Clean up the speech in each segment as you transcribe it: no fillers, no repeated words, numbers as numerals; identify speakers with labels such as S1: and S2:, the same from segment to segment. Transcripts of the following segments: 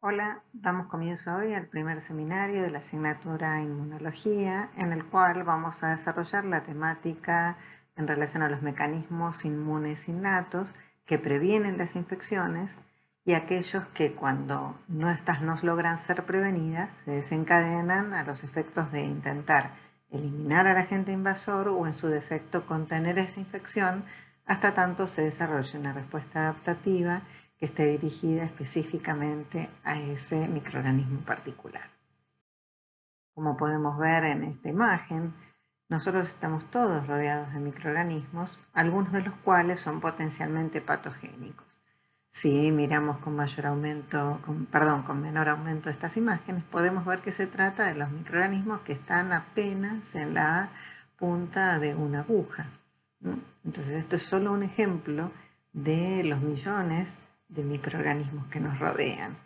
S1: Hola, damos comienzo hoy al primer seminario de la asignatura Inmunología, en el cual vamos a desarrollar la temática en relación a los mecanismos inmunes innatos que previenen las infecciones y aquellos que cuando estas no logran ser prevenidas se desencadenan a los efectos de intentar eliminar al agente invasor o en su defecto contener esa infección hasta tanto se desarrolle una respuesta adaptativa que esté dirigida específicamente a ese microorganismo particular. Como podemos ver en esta imagen, nosotros estamos todos rodeados de microorganismos, algunos de los cuales son potencialmente patogénicos. Si miramos con menor aumento estas imágenes, podemos ver que se trata de los microorganismos que están apenas en la punta de una aguja. Entonces, esto es solo un ejemplo de los millones de microorganismos que nos rodean.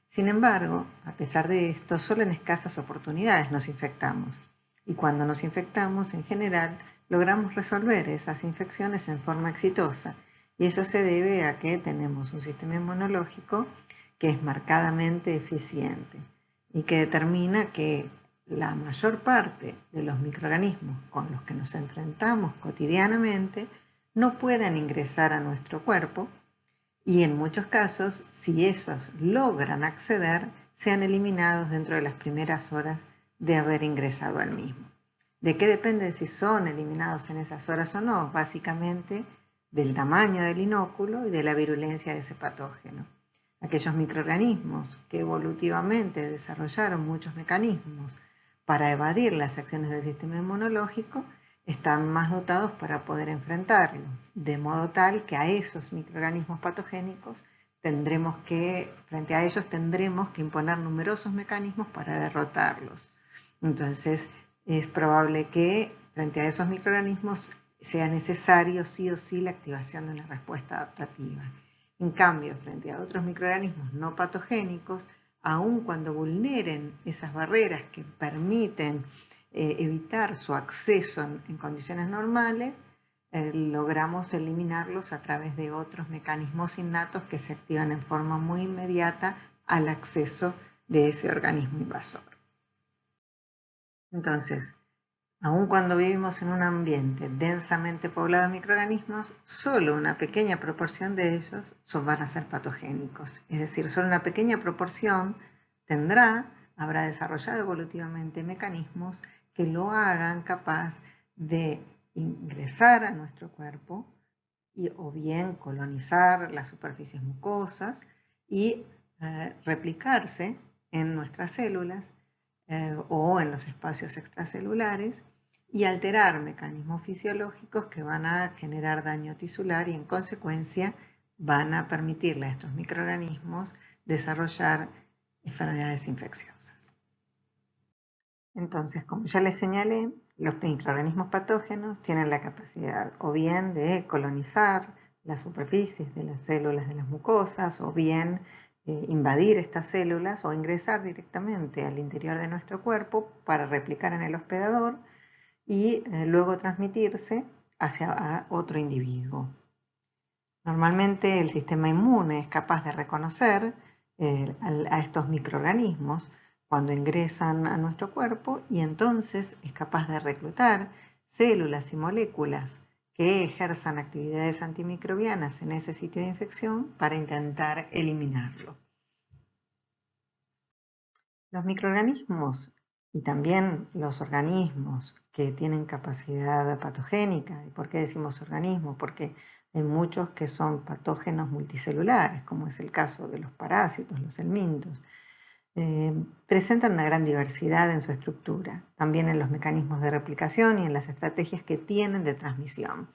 S1: Sin embargo, a pesar de esto, solo en escasas oportunidades nos infectamos. Y cuando nos infectamos, en general, logramos resolver esas infecciones en forma exitosa. Y eso se debe a que tenemos un sistema inmunológico que es marcadamente eficiente y que determina que la mayor parte de los microorganismos con los que nos enfrentamos cotidianamente no puedan ingresar a nuestro cuerpo y en muchos casos, si esos logran acceder, sean eliminados dentro de las primeras horas de haber ingresado al mismo. ¿De qué depende si son eliminados en esas horas o no? Básicamente del tamaño del inóculo y de la virulencia de ese patógeno. Aquellos microorganismos que evolutivamente desarrollaron muchos mecanismos para evadir las acciones del sistema inmunológico están más dotados para poder enfrentarlo, de modo tal que a esos microorganismos patogénicos frente a ellos tendremos que imponer numerosos mecanismos para derrotarlos. Entonces, es probable que frente a esos microorganismos sea necesario sí o sí la activación de una respuesta adaptativa. En cambio, frente a otros microorganismos no patogénicos, aun cuando vulneren esas barreras que permiten evitar su acceso en condiciones normales, logramos eliminarlos a través de otros mecanismos innatos que se activan en forma muy inmediata al acceso de ese organismo invasor. Entonces, aun cuando vivimos en un ambiente densamente poblado de microorganismos, solo una pequeña proporción de ellos van a ser patogénicos. Es decir, solo una pequeña proporción habrá desarrollado evolutivamente mecanismos que lo hagan capaz de ingresar a nuestro cuerpo o bien colonizar las superficies mucosas y replicarse en nuestras células o en los espacios extracelulares y alterar mecanismos fisiológicos que van a generar daño tisular y en consecuencia van a permitirle a estos microorganismos desarrollar enfermedades infecciosas. Entonces, como ya les señalé, los microorganismos patógenos tienen la capacidad o bien de colonizar las superficies de las células de las mucosas o bien invadir estas células o ingresar directamente al interior de nuestro cuerpo para replicar en el hospedador y luego transmitirse hacia otro individuo. Normalmente el sistema inmune es capaz de reconocer a estos microorganismos cuando ingresan a nuestro cuerpo y entonces es capaz de reclutar células y moléculas que ejerzan actividades antimicrobianas en ese sitio de infección para intentar eliminarlo. Los microorganismos y también los organismos que tienen capacidad patogénica, ¿y por qué decimos organismos? Porque hay muchos que son patógenos multicelulares, como es el caso de los parásitos, los helmintos, presentan una gran diversidad en su estructura, también en los mecanismos de replicación y en las estrategias que tienen de transmisión.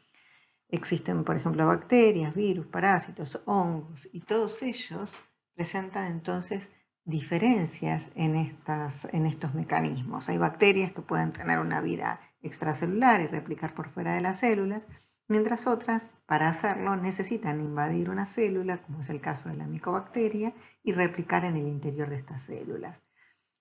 S1: Existen, por ejemplo, bacterias, virus, parásitos, hongos, y todos ellos presentan entonces diferencias en estos mecanismos. Hay bacterias que pueden tener una vida extracelular y replicar por fuera de las células, mientras otras, para hacerlo, necesitan invadir una célula, como es el caso de la micobacteria, y replicar en el interior de estas células.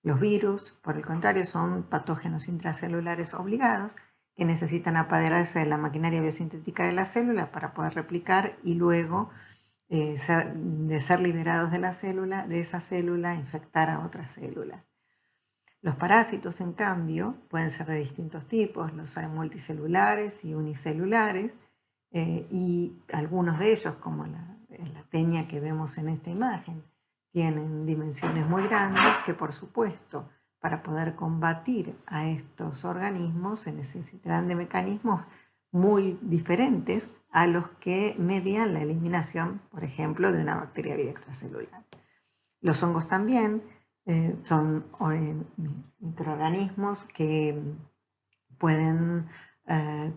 S1: Los virus, por el contrario, son patógenos intracelulares obligados que necesitan apoderarse de la maquinaria biosintética de la célula para poder replicar y luego de ser liberados de la célula, de esa célula infectar a otras células. Los parásitos, en cambio, pueden ser de distintos tipos, los hay multicelulares y unicelulares, y algunos de ellos, como la teña que vemos en esta imagen, tienen dimensiones muy grandes que, por supuesto, para poder combatir a estos organismos se necesitarán de mecanismos muy diferentes a los que median la eliminación, por ejemplo, de una bacteria vida extracelular. Los hongos también son microorganismos que pueden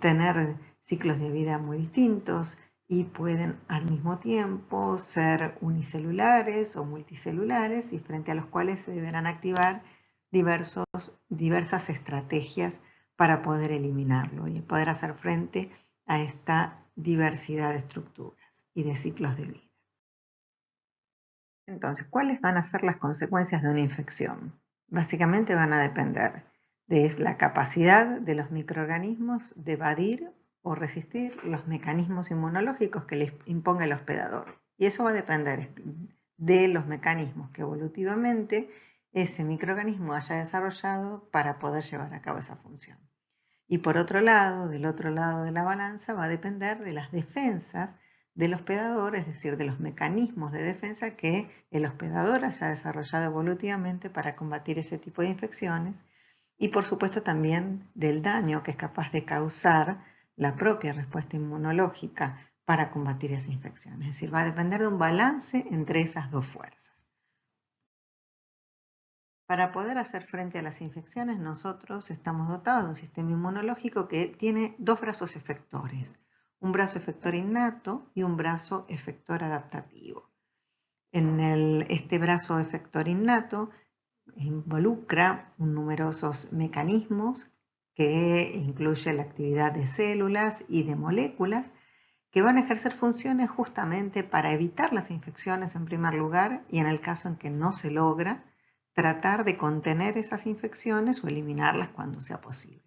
S1: tener ciclos de vida muy distintos y pueden al mismo tiempo ser unicelulares o multicelulares, y frente a los cuales se deberán activar diversas estrategias para poder eliminarlo y poder hacer frente a esta diversidad de estructuras y de ciclos de vida. Entonces, ¿cuáles van a ser las consecuencias de una infección? Básicamente van a depender de la capacidad de los microorganismos de evadir o resistir los mecanismos inmunológicos que les imponga el hospedador. Y eso va a depender de los mecanismos que evolutivamente ese microorganismo haya desarrollado para poder llevar a cabo esa función. Y por otro lado, del otro lado de la balanza, va a depender de las defensas del hospedador, es decir, de los mecanismos de defensa que el hospedador haya desarrollado evolutivamente para combatir ese tipo de infecciones, y por supuesto también del daño que es capaz de causar la propia respuesta inmunológica para combatir esa infección. Es decir, va a depender de un balance entre esas dos fuerzas. Para poder hacer frente a las infecciones, nosotros estamos dotados de un sistema inmunológico que tiene dos brazos efectores, un brazo efector innato y un brazo efector adaptativo. Este brazo efector innato involucra numerosos mecanismos que incluye la actividad de células y de moléculas que van a ejercer funciones justamente para evitar las infecciones en primer lugar, y en el caso en que no se logra, tratar de contener esas infecciones o eliminarlas cuando sea posible.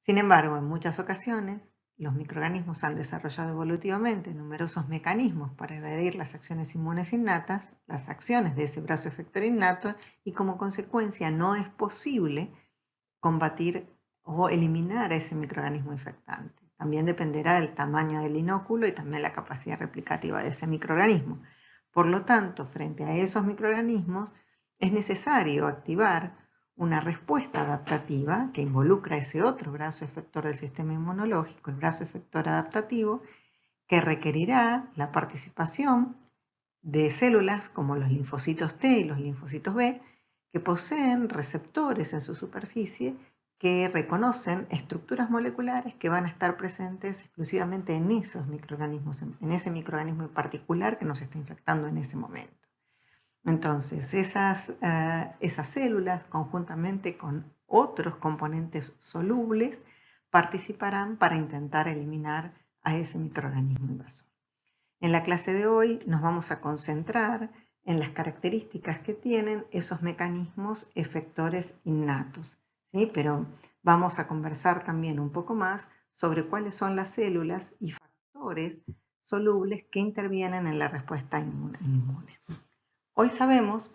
S1: Sin embargo, en muchas ocasiones, los microorganismos han desarrollado evolutivamente numerosos mecanismos para evadir las acciones inmunes innatas, las acciones de ese brazo efector innato, y como consecuencia no es posible combatir o eliminar a ese microorganismo infectante. También dependerá del tamaño del inóculo y también la capacidad replicativa de ese microorganismo. Por lo tanto, frente a esos microorganismos, es necesario activar una respuesta adaptativa que involucra ese otro brazo efector del sistema inmunológico, el brazo efector adaptativo, que requerirá la participación de células como los linfocitos T y los linfocitos B, que poseen receptores en su superficie que reconocen estructuras moleculares que van a estar presentes exclusivamente en esos microorganismos, en ese microorganismo en particular que nos está infectando en ese momento. Entonces, esas células, conjuntamente con otros componentes solubles, participarán para intentar eliminar a ese microorganismo invasor. En la clase de hoy nos vamos a concentrar en las características que tienen esos mecanismos efectores innatos, ¿sí? Pero vamos a conversar también un poco más sobre cuáles son las células y factores solubles que intervienen en la respuesta inmune. Hoy sabemos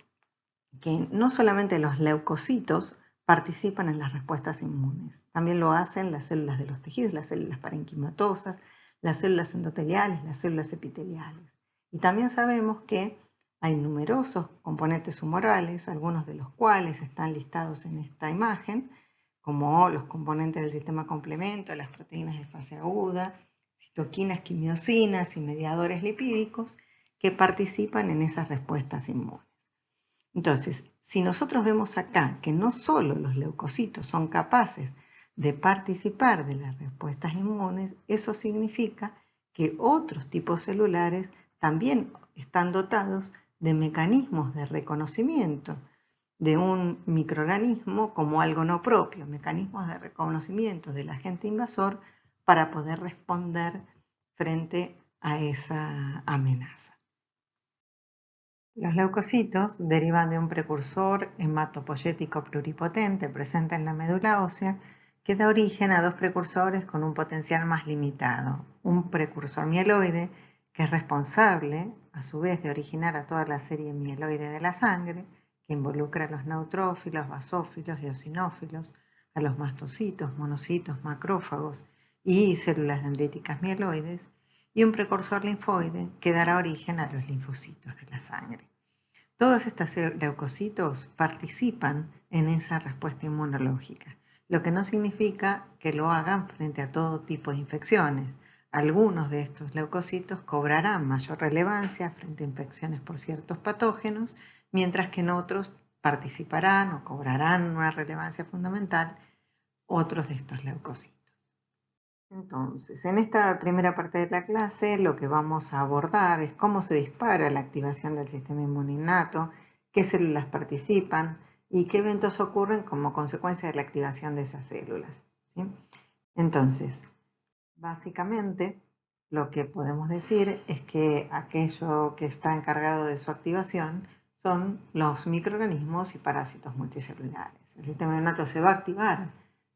S1: que no solamente los leucocitos participan en las respuestas inmunes, también lo hacen las células de los tejidos, las células parenquimatosas, las células endoteliales, las células epiteliales. Y también sabemos que hay numerosos componentes humorales, algunos de los cuales están listados en esta imagen, como los componentes del sistema complemento, las proteínas de fase aguda, citoquinas, quimiosinas y mediadores lipídicos, que participan en esas respuestas inmunes. Entonces, si nosotros vemos acá que no solo los leucocitos son capaces de participar de las respuestas inmunes, eso significa que otros tipos celulares también están dotados de mecanismos de reconocimiento de un microorganismo como algo no propio, mecanismos de reconocimiento del agente invasor para poder responder frente a esa amenaza. Los leucocitos derivan de un precursor hematopoyético pluripotente presente en la médula ósea que da origen a dos precursores con un potencial más limitado, un precursor mieloide que es responsable, a su vez, de originar a toda la serie mieloide de la sangre, que involucra a los neutrófilos, basófilos, eosinófilos, a los mastocitos, monocitos, macrófagos y células dendríticas mieloides, y un precursor linfoide que dará origen a los linfocitos de la sangre. Todos estos leucocitos participan en esa respuesta inmunológica, lo que no significa que lo hagan frente a todo tipo de infecciones. Algunos de estos leucocitos cobrarán mayor relevancia frente a infecciones por ciertos patógenos, mientras que en otros participarán o cobrarán una relevancia fundamental otros de estos leucocitos. Entonces, en esta primera parte de la clase lo que vamos a abordar es cómo se dispara la activación del sistema inmune innato, qué células participan y qué eventos ocurren como consecuencia de la activación de esas células, ¿sí? Entonces, básicamente lo que podemos decir es que aquello que está encargado de su activación son los microorganismos y parásitos multicelulares. El sistema innato se va a activar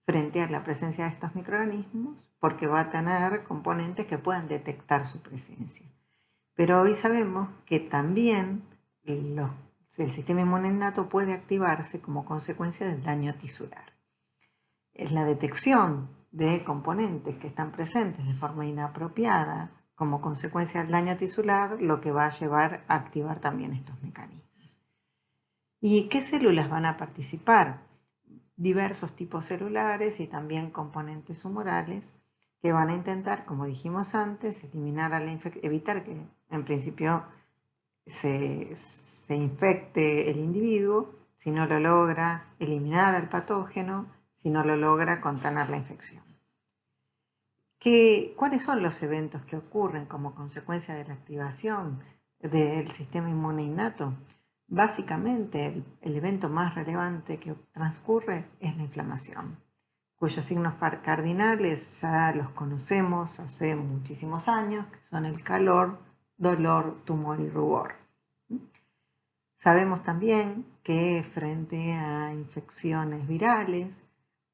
S1: frente a la presencia de estos microorganismos porque va a tener componentes que puedan detectar su presencia. Pero hoy sabemos que también el sistema inmune innato puede activarse como consecuencia del daño tisular. Es la detección de componentes que están presentes de forma inapropiada como consecuencia del daño tisular lo que va a llevar a activar también estos mecanismos. ¿Y qué células van a participar? Diversos tipos celulares y también componentes humorales que van a intentar, como dijimos antes, evitar que en principio se infecte el individuo, si no lo logra eliminar al patógeno, si no lo logra contener la infección. ¿Cuáles son los eventos que ocurren como consecuencia de la activación del sistema inmune innato? Básicamente, el evento más relevante que transcurre es la inflamación, cuyos signos cardinales ya los conocemos hace muchísimos años, que son el calor, dolor, tumor y rubor. Sabemos también que frente a infecciones virales,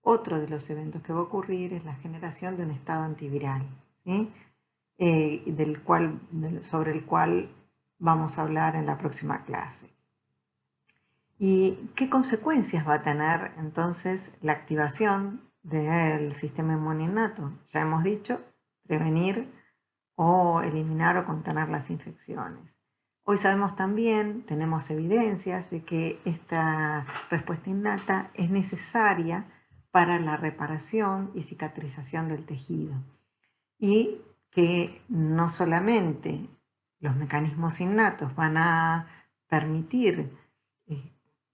S1: otro de los eventos que va a ocurrir es la generación de un estado antiviral, ¿sí? Sobre el cual vamos a hablar en la próxima clase. ¿Y qué consecuencias va a tener entonces la activación del sistema inmune innato? Ya hemos dicho, prevenir o eliminar o contener las infecciones. Hoy sabemos también, tenemos evidencias de que esta respuesta innata es necesaria para la reparación y cicatrización del tejido y que no solamente los mecanismos innatos van a permitir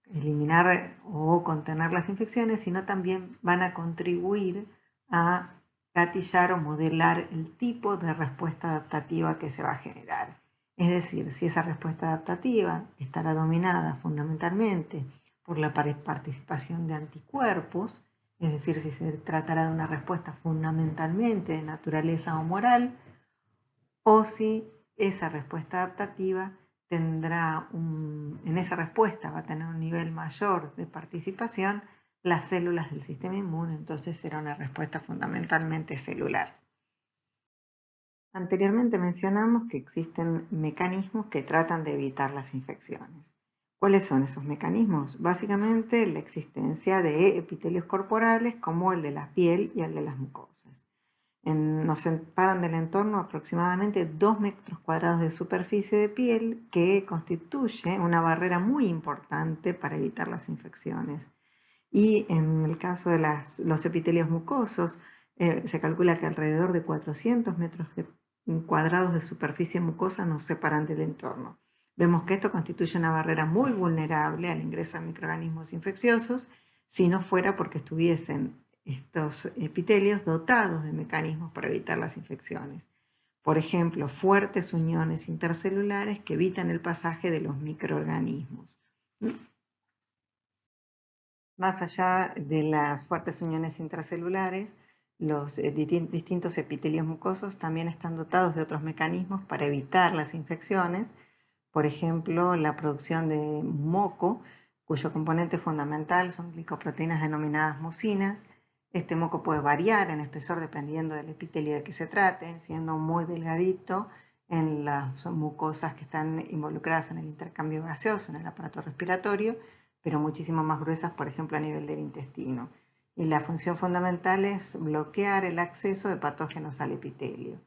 S1: eliminar o contener las infecciones, sino también van a contribuir a gatillar o modelar el tipo de respuesta adaptativa que se va a generar. Es decir, si esa respuesta adaptativa estará dominada fundamentalmente por la participación de anticuerpos, es decir, si se tratará de una respuesta fundamentalmente de naturaleza humoral, o si esa respuesta adaptativa en esa respuesta va a tener un nivel mayor de participación las células del sistema inmune, entonces será una respuesta fundamentalmente celular. Anteriormente mencionamos que existen mecanismos que tratan de evitar las infecciones. ¿Cuáles son esos mecanismos? Básicamente la existencia de epitelios corporales como el de la piel y el de las mucosas. Nos separan del entorno aproximadamente 2 metros cuadrados de superficie de piel que constituye una barrera muy importante para evitar las infecciones. Y en el caso de los epitelios mucosos, se calcula que alrededor de 400 metros cuadrados de superficie mucosa nos separan del entorno. Vemos que esto constituye una barrera muy vulnerable al ingreso de microorganismos infecciosos si no fuera porque estuviesen estos epitelios dotados de mecanismos para evitar las infecciones. Por ejemplo, fuertes uniones intercelulares que evitan el pasaje de los microorganismos. Más allá de las fuertes uniones intracelulares, los distintos epitelios mucosos también están dotados de otros mecanismos para evitar las infecciones, por ejemplo, la producción de moco, cuyo componente fundamental son glicoproteínas denominadas mucinas. Este moco puede variar en espesor dependiendo del epitelio de que se trate, siendo muy delgadito en las mucosas que están involucradas en el intercambio gaseoso, en el aparato respiratorio, pero muchísimo más gruesas, por ejemplo, a nivel del intestino. Y la función fundamental es bloquear el acceso de patógenos al epitelio.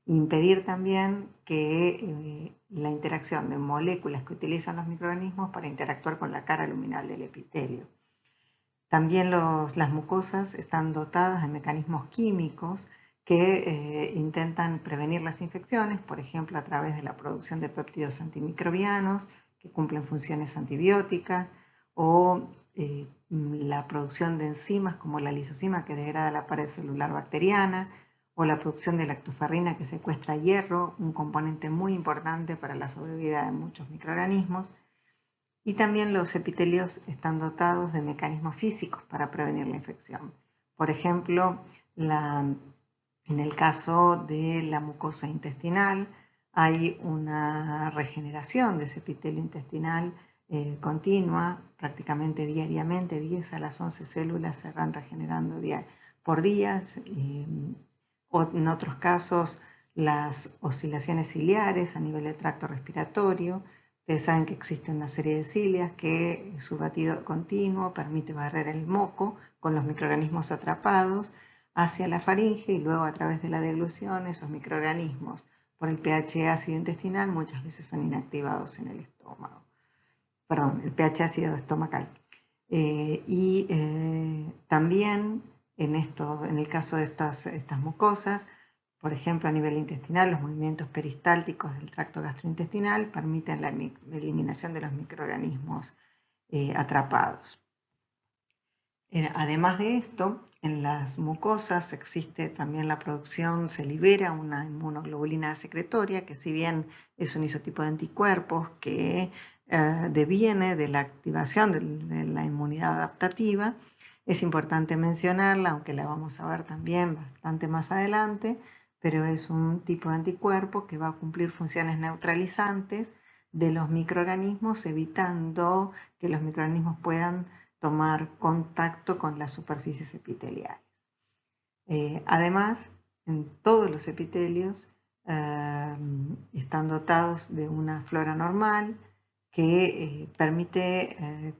S1: Impedir también que la interacción de moléculas que utilizan los microorganismos para interactuar con la cara luminal del epitelio. También las mucosas están dotadas de mecanismos químicos que intentan prevenir las infecciones, por ejemplo, a través de la producción de péptidos antimicrobianos que cumplen funciones antibióticas, o la producción de enzimas como la lisozima que degrada la pared celular bacteriana, o la producción de lactoferrina que secuestra hierro, un componente muy importante para la sobrevida de muchos microorganismos. Y también los epitelios están dotados de mecanismos físicos para prevenir la infección. Por ejemplo, en el caso de la mucosa intestinal, hay una regeneración de ese epitelio intestinal continua, prácticamente diariamente, 10 a las 11 células se van regenerando por día. O en otros casos, las oscilaciones ciliares a nivel del tracto respiratorio. Ustedes saben que existe una serie de cilias que su batido continuo permite barrer el moco con los microorganismos atrapados hacia la faringe y luego a través de la deglución esos microorganismos por el pH ácido intestinal muchas veces son inactivados en el estómago. Perdón, el pH ácido estomacal. También en el caso de estas mucosas, por ejemplo, a nivel intestinal, los movimientos peristálticos del tracto gastrointestinal permiten la eliminación de los microorganismos atrapados. Además de esto, en las mucosas existe también la producción, se libera una inmunoglobulina secretoria, que si bien es un isotipo de anticuerpos que deviene de la activación de la inmunidad adaptativa, es importante mencionarla, aunque la vamos a ver también bastante más adelante, pero es un tipo de anticuerpo que va a cumplir funciones neutralizantes de los microorganismos, evitando que los microorganismos puedan tomar contacto con las superficies epiteliales. Además, en todos los epitelios están dotados de una flora normal que permite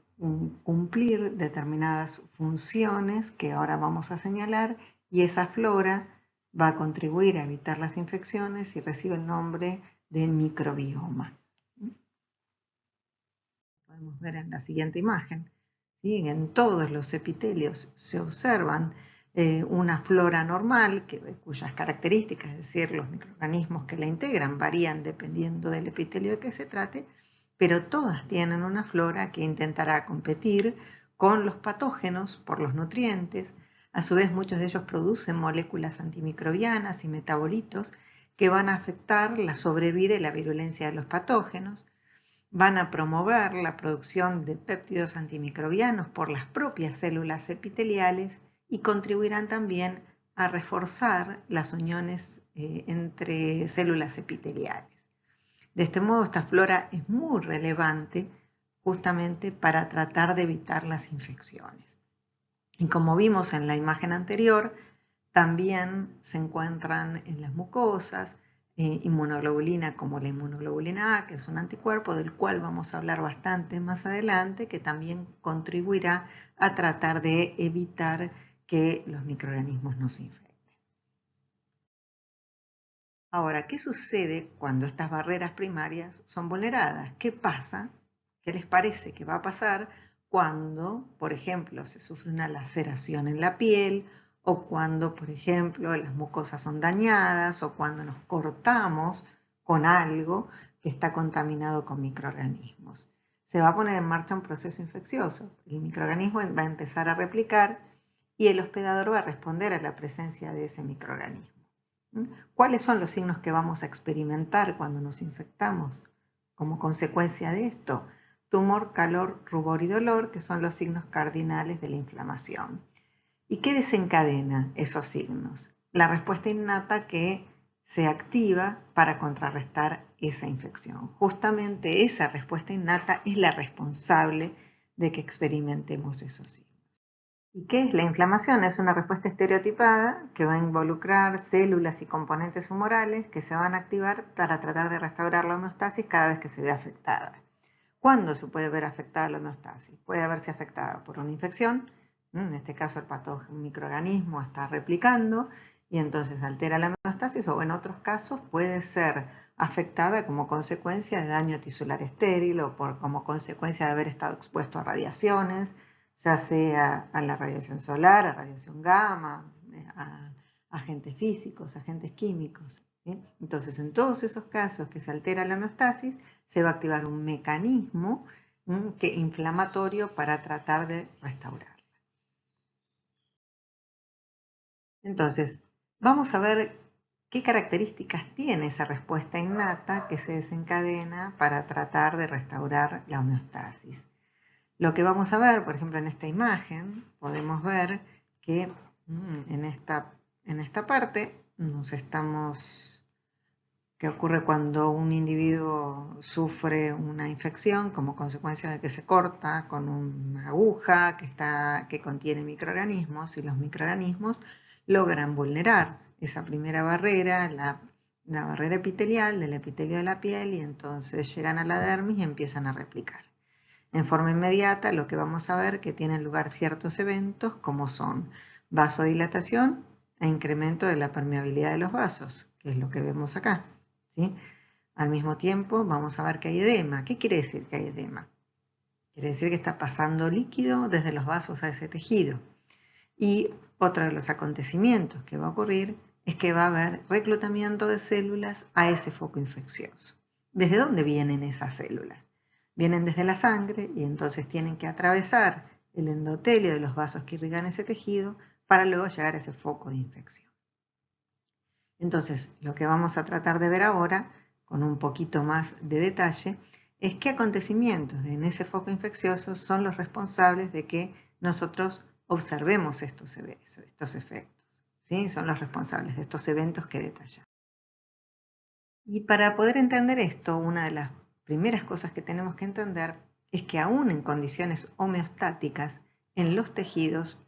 S1: cumplir determinadas funciones que ahora vamos a señalar, y esa flora va a contribuir a evitar las infecciones y recibe el nombre de microbioma. Podemos ver en la siguiente imagen. ¿Sí? En todos los epitelios se observan una flora normal cuyas características, es decir, los microorganismos que la integran, varían dependiendo del epitelio de que se trate, pero todas tienen una flora que intentará competir con los patógenos por los nutrientes. A su vez, muchos de ellos producen moléculas antimicrobianas y metabolitos que van a afectar la sobrevida y la virulencia de los patógenos. Van a promover la producción de péptidos antimicrobianos por las propias células epiteliales y contribuirán también a reforzar las uniones entre células epiteliales. De este modo, esta flora es muy relevante justamente para tratar de evitar las infecciones. Y como vimos en la imagen anterior, también se encuentran en las mucosas inmunoglobulina como la inmunoglobulina A, que es un anticuerpo del cual vamos a hablar bastante más adelante, que también contribuirá a tratar de evitar que los microorganismos nos infecten. Ahora, ¿qué sucede cuando estas barreras primarias son vulneradas? ¿Qué pasa? ¿Qué les parece que va a pasar cuando, por ejemplo, se sufre una laceración en la piel, o cuando, por ejemplo, las mucosas son dañadas, o cuando nos cortamos con algo que está contaminado con microorganismos? Se va a poner en marcha un proceso infeccioso. El microorganismo va a empezar a replicar y el hospedador va a responder a la presencia de ese microorganismo. ¿Cuáles son los signos que vamos a experimentar cuando nos infectamos? Como consecuencia de esto, tumor, calor, rubor y dolor, que son los signos cardinales de la inflamación. ¿Y qué desencadena esos signos? La respuesta innata que se activa para contrarrestar esa infección. Justamente esa respuesta innata es la responsable de que experimentemos esos signos. ¿Y qué es la inflamación? Es una respuesta estereotipada que va a involucrar células y componentes humorales que se van a activar para tratar de restaurar la homeostasis cada vez que se ve afectada. ¿Cuándo se puede ver afectada la homeostasis? Puede verse afectada por una infección, en este caso el patógeno, un microorganismo está replicando y entonces altera la homeostasis, o en otros casos puede ser afectada como consecuencia de daño tisular estéril o como consecuencia de haber estado expuesto a radiaciones, ya sea a la radiación solar, a radiación gamma, a agentes físicos, agentes químicos. ¿Sí? Entonces, en todos esos casos que se altera la homeostasis, se va a activar un mecanismo inflamatorio para tratar de restaurarla. Entonces, vamos a ver qué características tiene esa respuesta innata que se desencadena para tratar de restaurar la homeostasis. Lo que vamos a ver, por ejemplo, en esta imagen, podemos ver que en esta parte ¿qué ocurre cuando un individuo sufre una infección como consecuencia de que se corta con una aguja que contiene microorganismos, y los microorganismos logran vulnerar esa primera barrera, la barrera epitelial del epitelio de la piel, y entonces llegan a la dermis y empiezan a replicar? En forma inmediata, lo que vamos a ver que tienen lugar ciertos eventos como son vasodilatación e incremento de la permeabilidad de los vasos, que es lo que vemos acá. ¿Sí? Al mismo tiempo vamos a ver que hay edema. ¿Qué quiere decir que hay edema? Quiere decir que está pasando líquido desde los vasos a ese tejido. Y otro de los acontecimientos que va a ocurrir es que va a haber reclutamiento de células a ese foco infeccioso. ¿Desde dónde vienen esas células? Vienen desde la sangre y entonces tienen que atravesar el endotelio de los vasos que irrigan ese tejido para luego llegar a ese foco de infección. Entonces, lo que vamos a tratar de ver ahora, con un poquito más de detalle, es qué acontecimientos en ese foco infeccioso son los responsables de que nosotros observemos estos efectos. ¿Sí? Son los responsables de estos eventos que detallamos. Y para poder entender esto, una de las primeras cosas que tenemos que entender es que aún en condiciones homeostáticas, en los tejidos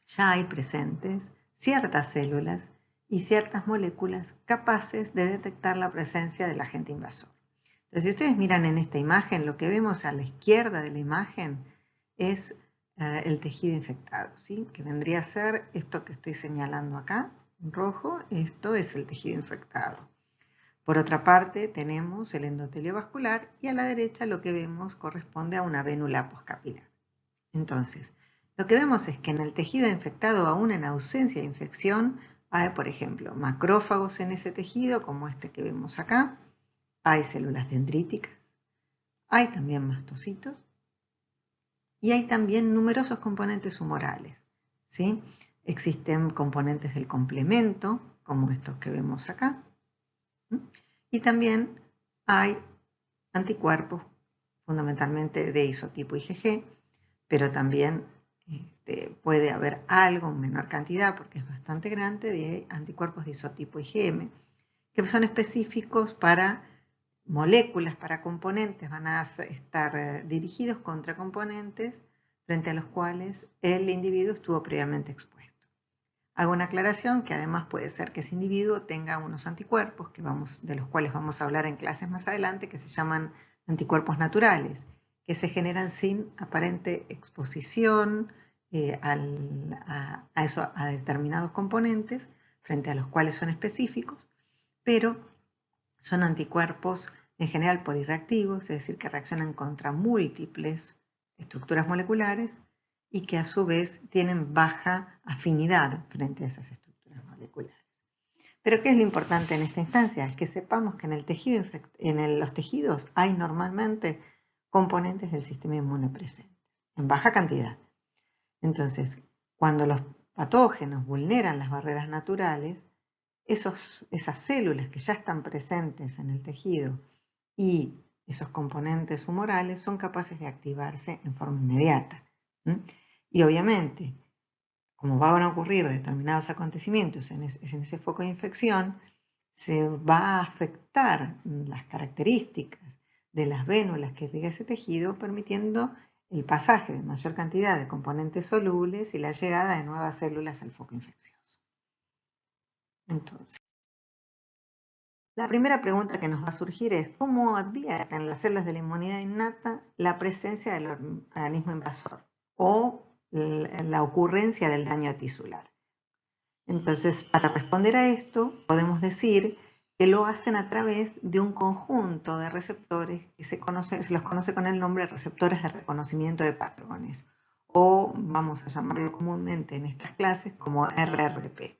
S1: ya hay presentes ciertas células y ciertas moléculas capaces de detectar la presencia del agente invasor. Entonces, si ustedes miran en esta imagen, lo que vemos a la izquierda de la imagen es el tejido infectado, ¿sí? Que vendría a ser esto que estoy señalando acá, en rojo. Esto es el tejido infectado. Por otra parte, tenemos el endotelio vascular y a la derecha lo que vemos corresponde a una vénula poscapilar. Entonces, lo que vemos es que en el tejido infectado, aún en ausencia de infección, hay, por ejemplo, macrófagos en ese tejido, como este que vemos acá. Hay células dendríticas, hay también mastocitos y hay también numerosos componentes humorales. ¿Sí? Existen componentes del complemento, como estos que vemos acá. Y también hay anticuerpos, fundamentalmente de isotipo IgG, pero también puede haber algo en menor cantidad, porque es bastante grande, de anticuerpos de isotipo IgM, que son específicos para moléculas, para componentes, van a estar dirigidos contra componentes frente a los cuales el individuo estuvo previamente expuesto. Hago una aclaración que además puede ser que ese individuo tenga unos anticuerpos de los cuales vamos a hablar en clases más adelante, que se llaman anticuerpos naturales, que se generan sin aparente exposición a determinados componentes frente a los cuales son específicos, pero son anticuerpos en general polirreactivos, es decir, que reaccionan contra múltiples estructuras moleculares y que a su vez tienen baja afinidad frente a esas estructuras moleculares. Pero ¿qué es lo importante en esta instancia? Es que sepamos que en los tejidos hay normalmente componentes del sistema inmune presentes, en baja cantidad. Entonces, cuando los patógenos vulneran las barreras naturales, esas células que ya están presentes en el tejido y esos componentes humorales son capaces de activarse en forma inmediata. Y obviamente, como van a ocurrir determinados acontecimientos en ese foco de infección, se va a afectar las características de las vénulas que irriga ese tejido, permitiendo el pasaje de mayor cantidad de componentes solubles y la llegada de nuevas células al foco infeccioso. Entonces, la primera pregunta que nos va a surgir es ¿cómo advierten las células de la inmunidad innata la presencia del organismo invasor o la ocurrencia del daño tisular? Entonces, para responder a esto, podemos decir que lo hacen a través de un conjunto de receptores que se los conoce con el nombre de receptores de reconocimiento de patrones, o vamos a llamarlo comúnmente en estas clases como RRP.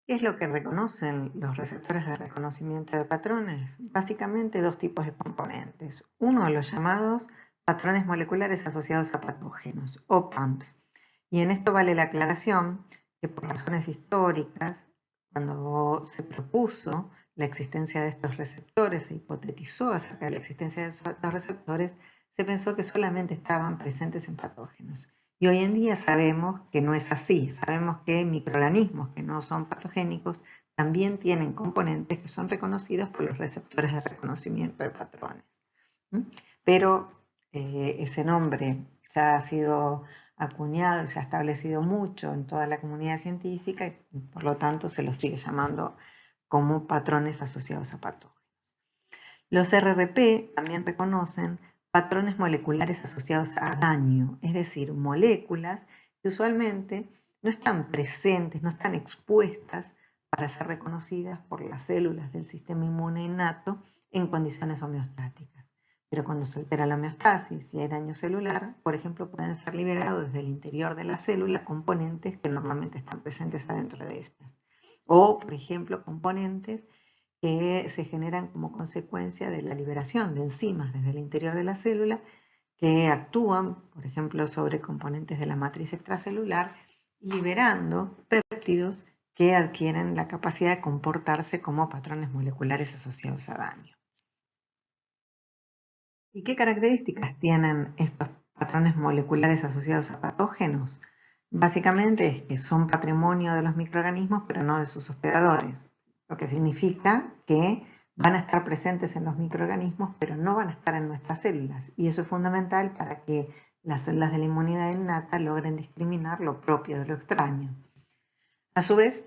S1: ¿Qué es lo que reconocen los receptores de reconocimiento de patrones? Básicamente dos tipos de componentes. Uno, los llamados patrones moleculares asociados a patógenos, o PAMPs. Y en esto vale la aclaración que por razones históricas, cuando se propuso la existencia de estos receptores, se hipotetizó acerca de la existencia de estos receptores, se pensó que solamente estaban presentes en patógenos. Y hoy en día sabemos que no es así. Sabemos que microorganismos que no son patogénicos también tienen componentes que son reconocidos por los receptores de reconocimiento de patrones. Pero ese nombre ya ha sido acuñado y se ha establecido mucho en toda la comunidad científica y por lo tanto se los sigue llamando como patrones asociados a patógenos. Los RRP también reconocen patrones moleculares asociados a daño, es decir, moléculas que usualmente no están presentes, no están expuestas para ser reconocidas por las células del sistema inmune innato en condiciones homeostáticas. Pero cuando se altera la homeostasis y hay daño celular, por ejemplo, pueden ser liberados desde el interior de la célula componentes que normalmente están presentes adentro de estas. O, por ejemplo, componentes que se generan como consecuencia de la liberación de enzimas desde el interior de la célula que actúan, por ejemplo, sobre componentes de la matriz extracelular, liberando péptidos que adquieren la capacidad de comportarse como patrones moleculares asociados a daño. ¿Y qué características tienen estos patrones moleculares asociados a patógenos? Básicamente es que son patrimonio de los microorganismos, pero no de sus hospedadores, lo que significa que van a estar presentes en los microorganismos, pero no van a estar en nuestras células. Y eso es fundamental para que las células de la inmunidad innata logren discriminar lo propio de lo extraño. A su vez,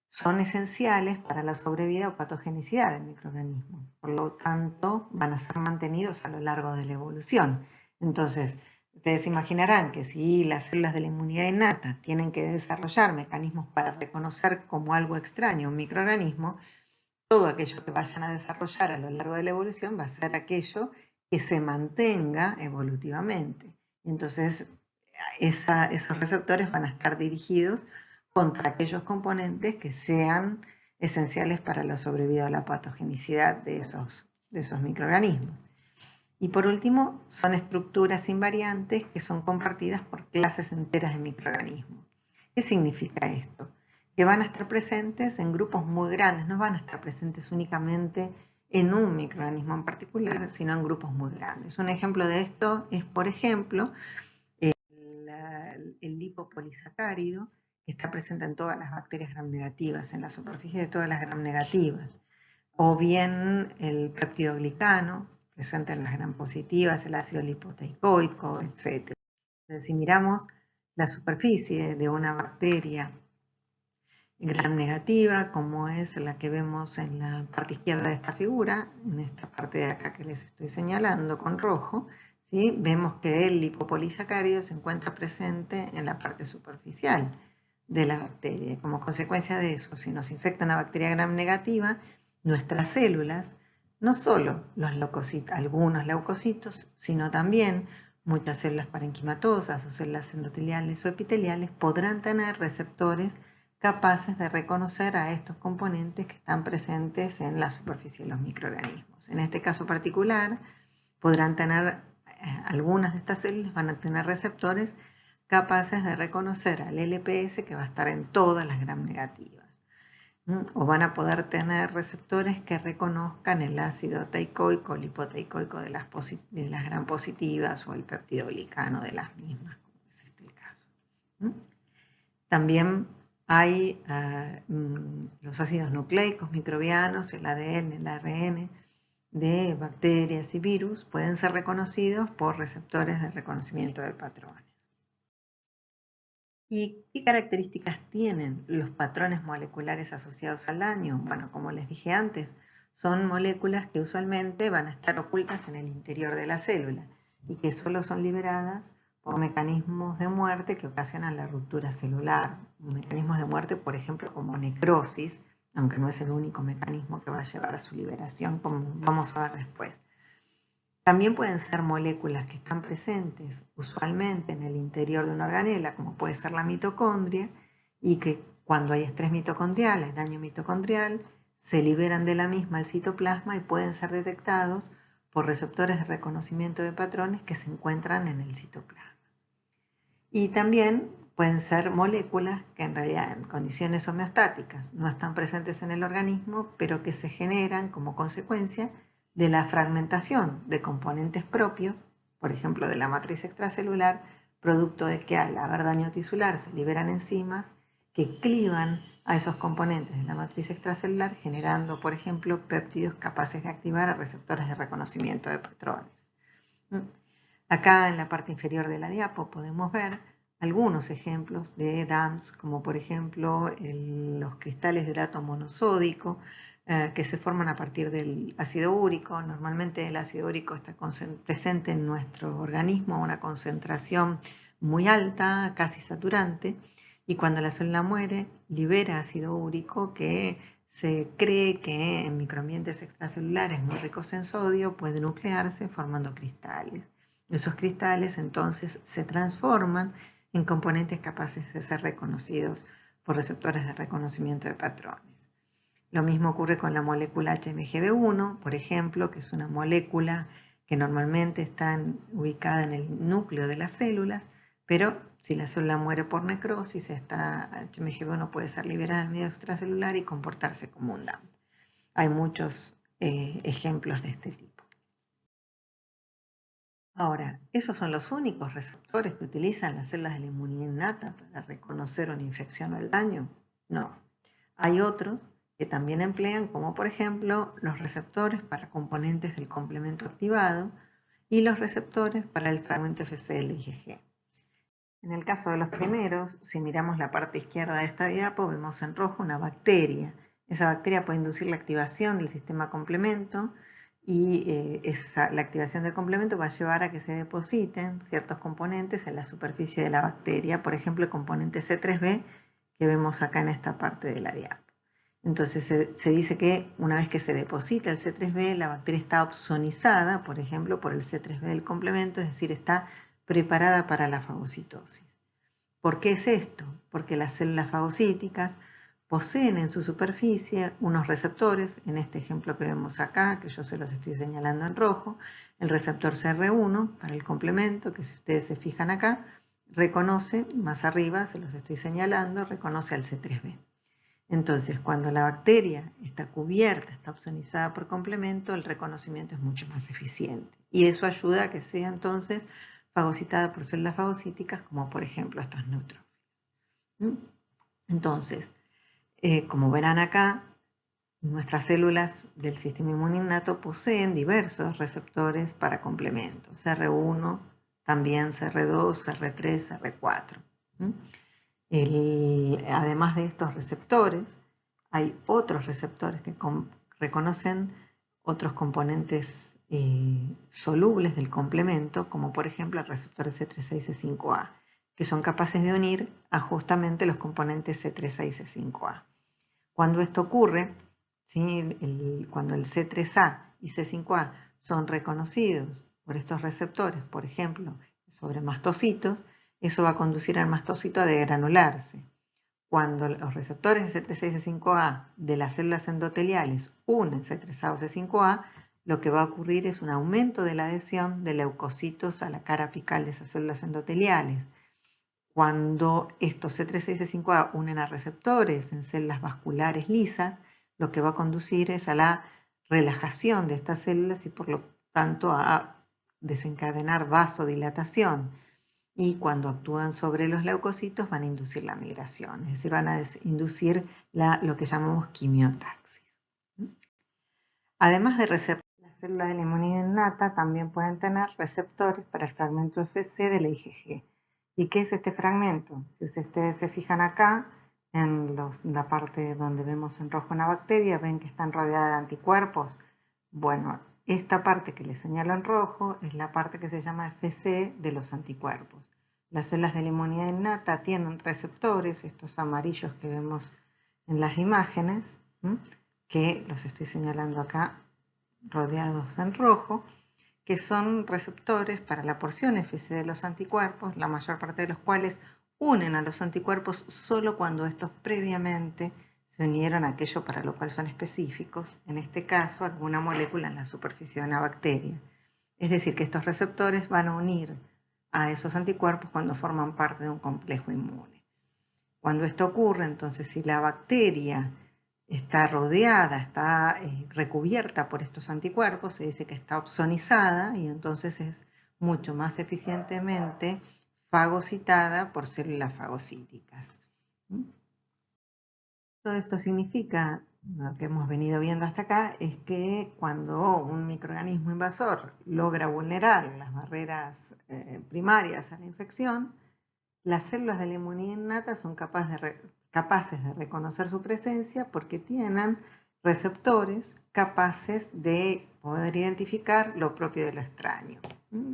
S1: son esenciales para la sobrevida o patogenicidad del microorganismo. Por lo tanto, van a ser mantenidos a lo largo de la evolución. Entonces, ustedes imaginarán que si las células de la inmunidad innata tienen que desarrollar mecanismos para reconocer como algo extraño un microorganismo, todo aquello que vayan a desarrollar a lo largo de la evolución va a ser aquello que se mantenga evolutivamente. Entonces, esos receptores van a estar dirigidos contra aquellos componentes que sean esenciales para la sobrevida o la patogenicidad de esos microorganismos. Y por último, son estructuras invariantes que son compartidas por clases enteras de microorganismos. ¿Qué significa esto? Que van a estar presentes en grupos muy grandes, no van a estar presentes únicamente en un microorganismo en particular, sino en grupos muy grandes. Un ejemplo de esto es, por ejemplo, el lipopolisacárido, que está presente en todas las bacterias gram negativas, en la superficie de todas las gram negativas, o bien el peptidoglicano, presente en las gram positivas, el ácido lipoteicoico, etc. Entonces, si miramos la superficie de una bacteria gram negativa, como es la que vemos en la parte izquierda de esta figura, en esta parte de acá que les estoy señalando con rojo, ¿sí? Vemos que el lipopolisacárido se encuentra presente en la parte superficial de la bacteria. Como consecuencia de eso, si nos infecta una bacteria gram negativa, nuestras células, no solo algunos leucocitos, sino también muchas células parenquimatosas o células endoteliales o epiteliales podrán tener receptores capaces de reconocer a estos componentes que están presentes en la superficie de los microorganismos. En este caso particular, podrán tener, algunas de estas células van a tener receptores capaces de reconocer al LPS que va a estar en todas las gram negativas. O van a poder tener receptores que reconozcan el ácido teicoico, lipoteicoico de las gram positivas o el peptidoglicano de las mismas, como es este el caso. También hay los ácidos nucleicos microbianos, el ADN, el ARN, de bacterias y virus pueden ser reconocidos por receptores de reconocimiento de patrones. ¿Y qué características tienen los patrones moleculares asociados al daño? Bueno, como les dije antes, son moléculas que usualmente van a estar ocultas en el interior de la célula y que solo son liberadas por mecanismos de muerte que ocasionan la ruptura celular. Mecanismos de muerte, por ejemplo, como necrosis, aunque no es el único mecanismo que va a llevar a su liberación, como vamos a ver después. También pueden ser moléculas que están presentes usualmente en el interior de una organela, como puede ser la mitocondria, y que cuando hay estrés mitocondrial, hay daño mitocondrial, se liberan de la misma al citoplasma y pueden ser detectados por receptores de reconocimiento de patrones que se encuentran en el citoplasma. Y también pueden ser moléculas que en realidad en condiciones homeostáticas no están presentes en el organismo, pero que se generan como consecuencia de la fragmentación de componentes propios, por ejemplo de la matriz extracelular, producto de que al haber daño tisular se liberan enzimas que clivan a esos componentes de la matriz extracelular, generando, por ejemplo, péptidos capaces de activar a receptores de reconocimiento de patrones. Acá en la parte inferior de la diapo podemos ver algunos ejemplos de DAMPs, como por ejemplo los cristales de urato monosódico, que se forman a partir del ácido úrico. Normalmente el ácido úrico está presente en nuestro organismo a una concentración muy alta, casi saturante, y cuando la célula muere libera ácido úrico que se cree que en microambientes extracelulares muy ricos en sodio puede nuclearse formando cristales. Esos cristales entonces se transforman en componentes capaces de ser reconocidos por receptores de reconocimiento de patrones. Lo mismo ocurre con la molécula HMGB1, por ejemplo, que es una molécula que normalmente está ubicada en el núcleo de las células, pero si la célula muere por necrosis, esta HMGB1 puede ser liberada del medio extracelular y comportarse como un DAMP. Hay muchos ejemplos de este tipo. Ahora, ¿esos son los únicos receptores que utilizan las células de la inmunidad innata para reconocer una infección o el daño? No. Hay otros que también emplean, como por ejemplo los receptores para componentes del complemento activado y los receptores para el fragmento FCL-IgG. En el caso de los primeros, si miramos la parte izquierda de esta diapo, vemos en rojo una bacteria. Esa bacteria puede inducir la activación del sistema complemento y la activación del complemento va a llevar a que se depositen ciertos componentes en la superficie de la bacteria, por ejemplo el componente C3b que vemos acá en esta parte de la diapo. Entonces se dice que una vez que se deposita el C3b, la bacteria está opsonizada, por ejemplo, por el C3b del complemento, es decir, está preparada para la fagocitosis. ¿Por qué es esto? Porque las células fagocíticas poseen en su superficie unos receptores, en este ejemplo que vemos acá, que yo se los estoy señalando en rojo, el receptor CR1 para el complemento, que si ustedes se fijan acá, reconoce, más arriba se los estoy señalando, reconoce al C3b. Entonces, cuando la bacteria está cubierta, está opsonizada por complemento, el reconocimiento es mucho más eficiente. Y eso ayuda a que sea entonces fagocitada por células fagocíticas, como por ejemplo estos neutrófilos. Entonces, como verán acá, nuestras células del sistema inmune innato poseen diversos receptores para complementos, CR1, también CR2, CR3, CR4. Además de estos receptores, hay otros receptores que reconocen otros componentes solubles del complemento, como por ejemplo el receptor C3a y C5a, que son capaces de unir a justamente los componentes C3a y C5a. Cuando esto ocurre, ¿sí? Cuando el C3a y C5a son reconocidos por estos receptores, por ejemplo, sobre mastocitos, eso va a conducir al mastocito a degranularse. Cuando los receptores de C3a y C5a de las células endoteliales unen C3a o C5a, lo que va a ocurrir es un aumento de la adhesión de leucocitos a la cara apical de esas células endoteliales. Cuando estos C3a y C5a unen a receptores en células vasculares lisas, lo que va a conducir es a la relajación de estas células y por lo tanto a desencadenar vasodilatación. Y cuando actúan sobre los leucocitos van a inducir la migración, es decir, van a inducir lo que llamamos quimiotaxis. Además de receptores, las células de la inmunidad innata también pueden tener receptores para el fragmento Fc de la IgG. ¿Y qué es este fragmento? Si ustedes se fijan acá, en la parte donde vemos en rojo una bacteria, ven que están rodeadas de anticuerpos. Bueno, esta parte que les señalo en rojo es la parte que se llama Fc de los anticuerpos. Las células de la inmunidad innata tienen receptores, estos amarillos que vemos en las imágenes, que los estoy señalando acá rodeados en rojo, que son receptores para la porción Fc de los anticuerpos, la mayor parte de los cuales unen a los anticuerpos solo cuando estos previamente se unieron a aquello para lo cual son específicos, en este caso alguna molécula en la superficie de una bacteria. Es decir, que estos receptores van a unir a esos anticuerpos cuando forman parte de un complejo inmune. Cuando esto ocurre, entonces, si la bacteria está rodeada, está recubierta por estos anticuerpos, se dice que está opsonizada y entonces es mucho más eficientemente fagocitada por células fagocíticas. Todo esto significa, lo que hemos venido viendo hasta acá, es que cuando un microorganismo invasor logra vulnerar las barreras primarias a la infección, las células de la inmunidad innata son capaces de reconocer su presencia porque tienen receptores capaces de poder identificar lo propio de lo extraño.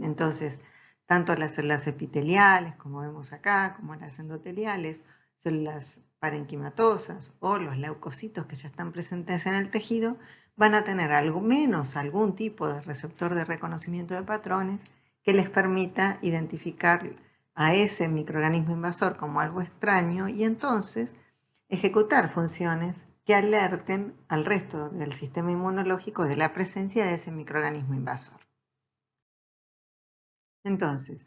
S1: Entonces, tanto las células epiteliales, como vemos acá, como las endoteliales, células parenquimatosas o los leucocitos que ya están presentes en el tejido, van a tener algo menos algún tipo de receptor de reconocimiento de patrones que les permita identificar a ese microorganismo invasor como algo extraño y entonces ejecutar funciones que alerten al resto del sistema inmunológico de la presencia de ese microorganismo invasor. Entonces,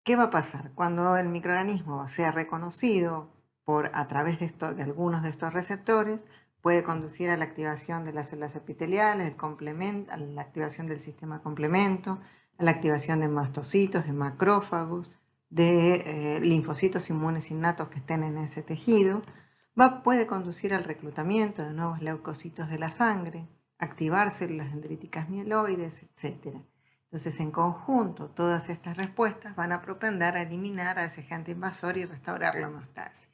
S1: ¿qué va a pasar? Cuando el microorganismo sea reconocido a través de algunos de estos receptores, puede conducir a la activación de las células epiteliales, a la activación del sistema complemento, a la activación de mastocitos, de macrófagos, de linfocitos inmunes innatos que estén en ese tejido, puede conducir al reclutamiento de nuevos leucocitos de la sangre, activar células dendríticas mieloides, etc. Entonces, en conjunto, todas estas respuestas van a propender a eliminar a ese agente invasor y restaurar la homeostasis.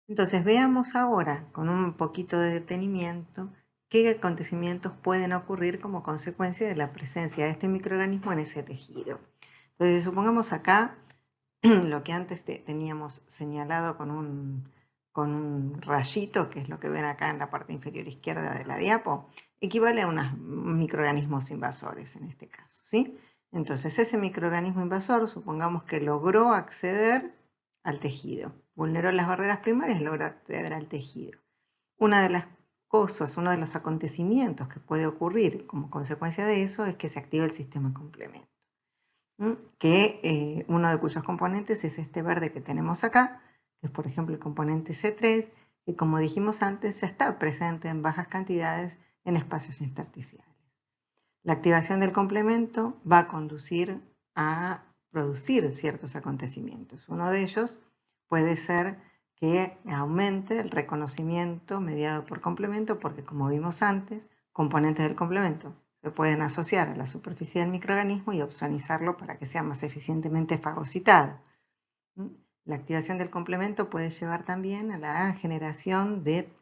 S1: Entonces, veamos ahora, con un poquito de detenimiento, qué acontecimientos pueden ocurrir como consecuencia de la presencia de este microorganismo en ese tejido. Entonces, supongamos acá lo que antes teníamos señalado con un rayito, que es lo que ven acá en la parte inferior izquierda de la diapo, equivale a unos microorganismos invasores en este caso, ¿sí? Entonces, ese microorganismo invasor, supongamos que logró acceder al tejido, vulneró las barreras primarias y logró acceder al tejido. Una de las cosas, uno de los acontecimientos que puede ocurrir como consecuencia de eso es que se active el sistema complemento, que uno de cuyos componentes es este verde que tenemos acá, que es por ejemplo el componente C3, que como dijimos antes ya está presente en bajas cantidades en espacios intersticiales. La activación del complemento va a conducir a producir ciertos acontecimientos. Uno de ellos puede ser que aumente el reconocimiento mediado por complemento, porque como vimos antes, componentes del complemento se pueden asociar a la superficie del microorganismo y opsonizarlo para que sea más eficientemente fagocitado. La activación del complemento puede llevar también a la generación de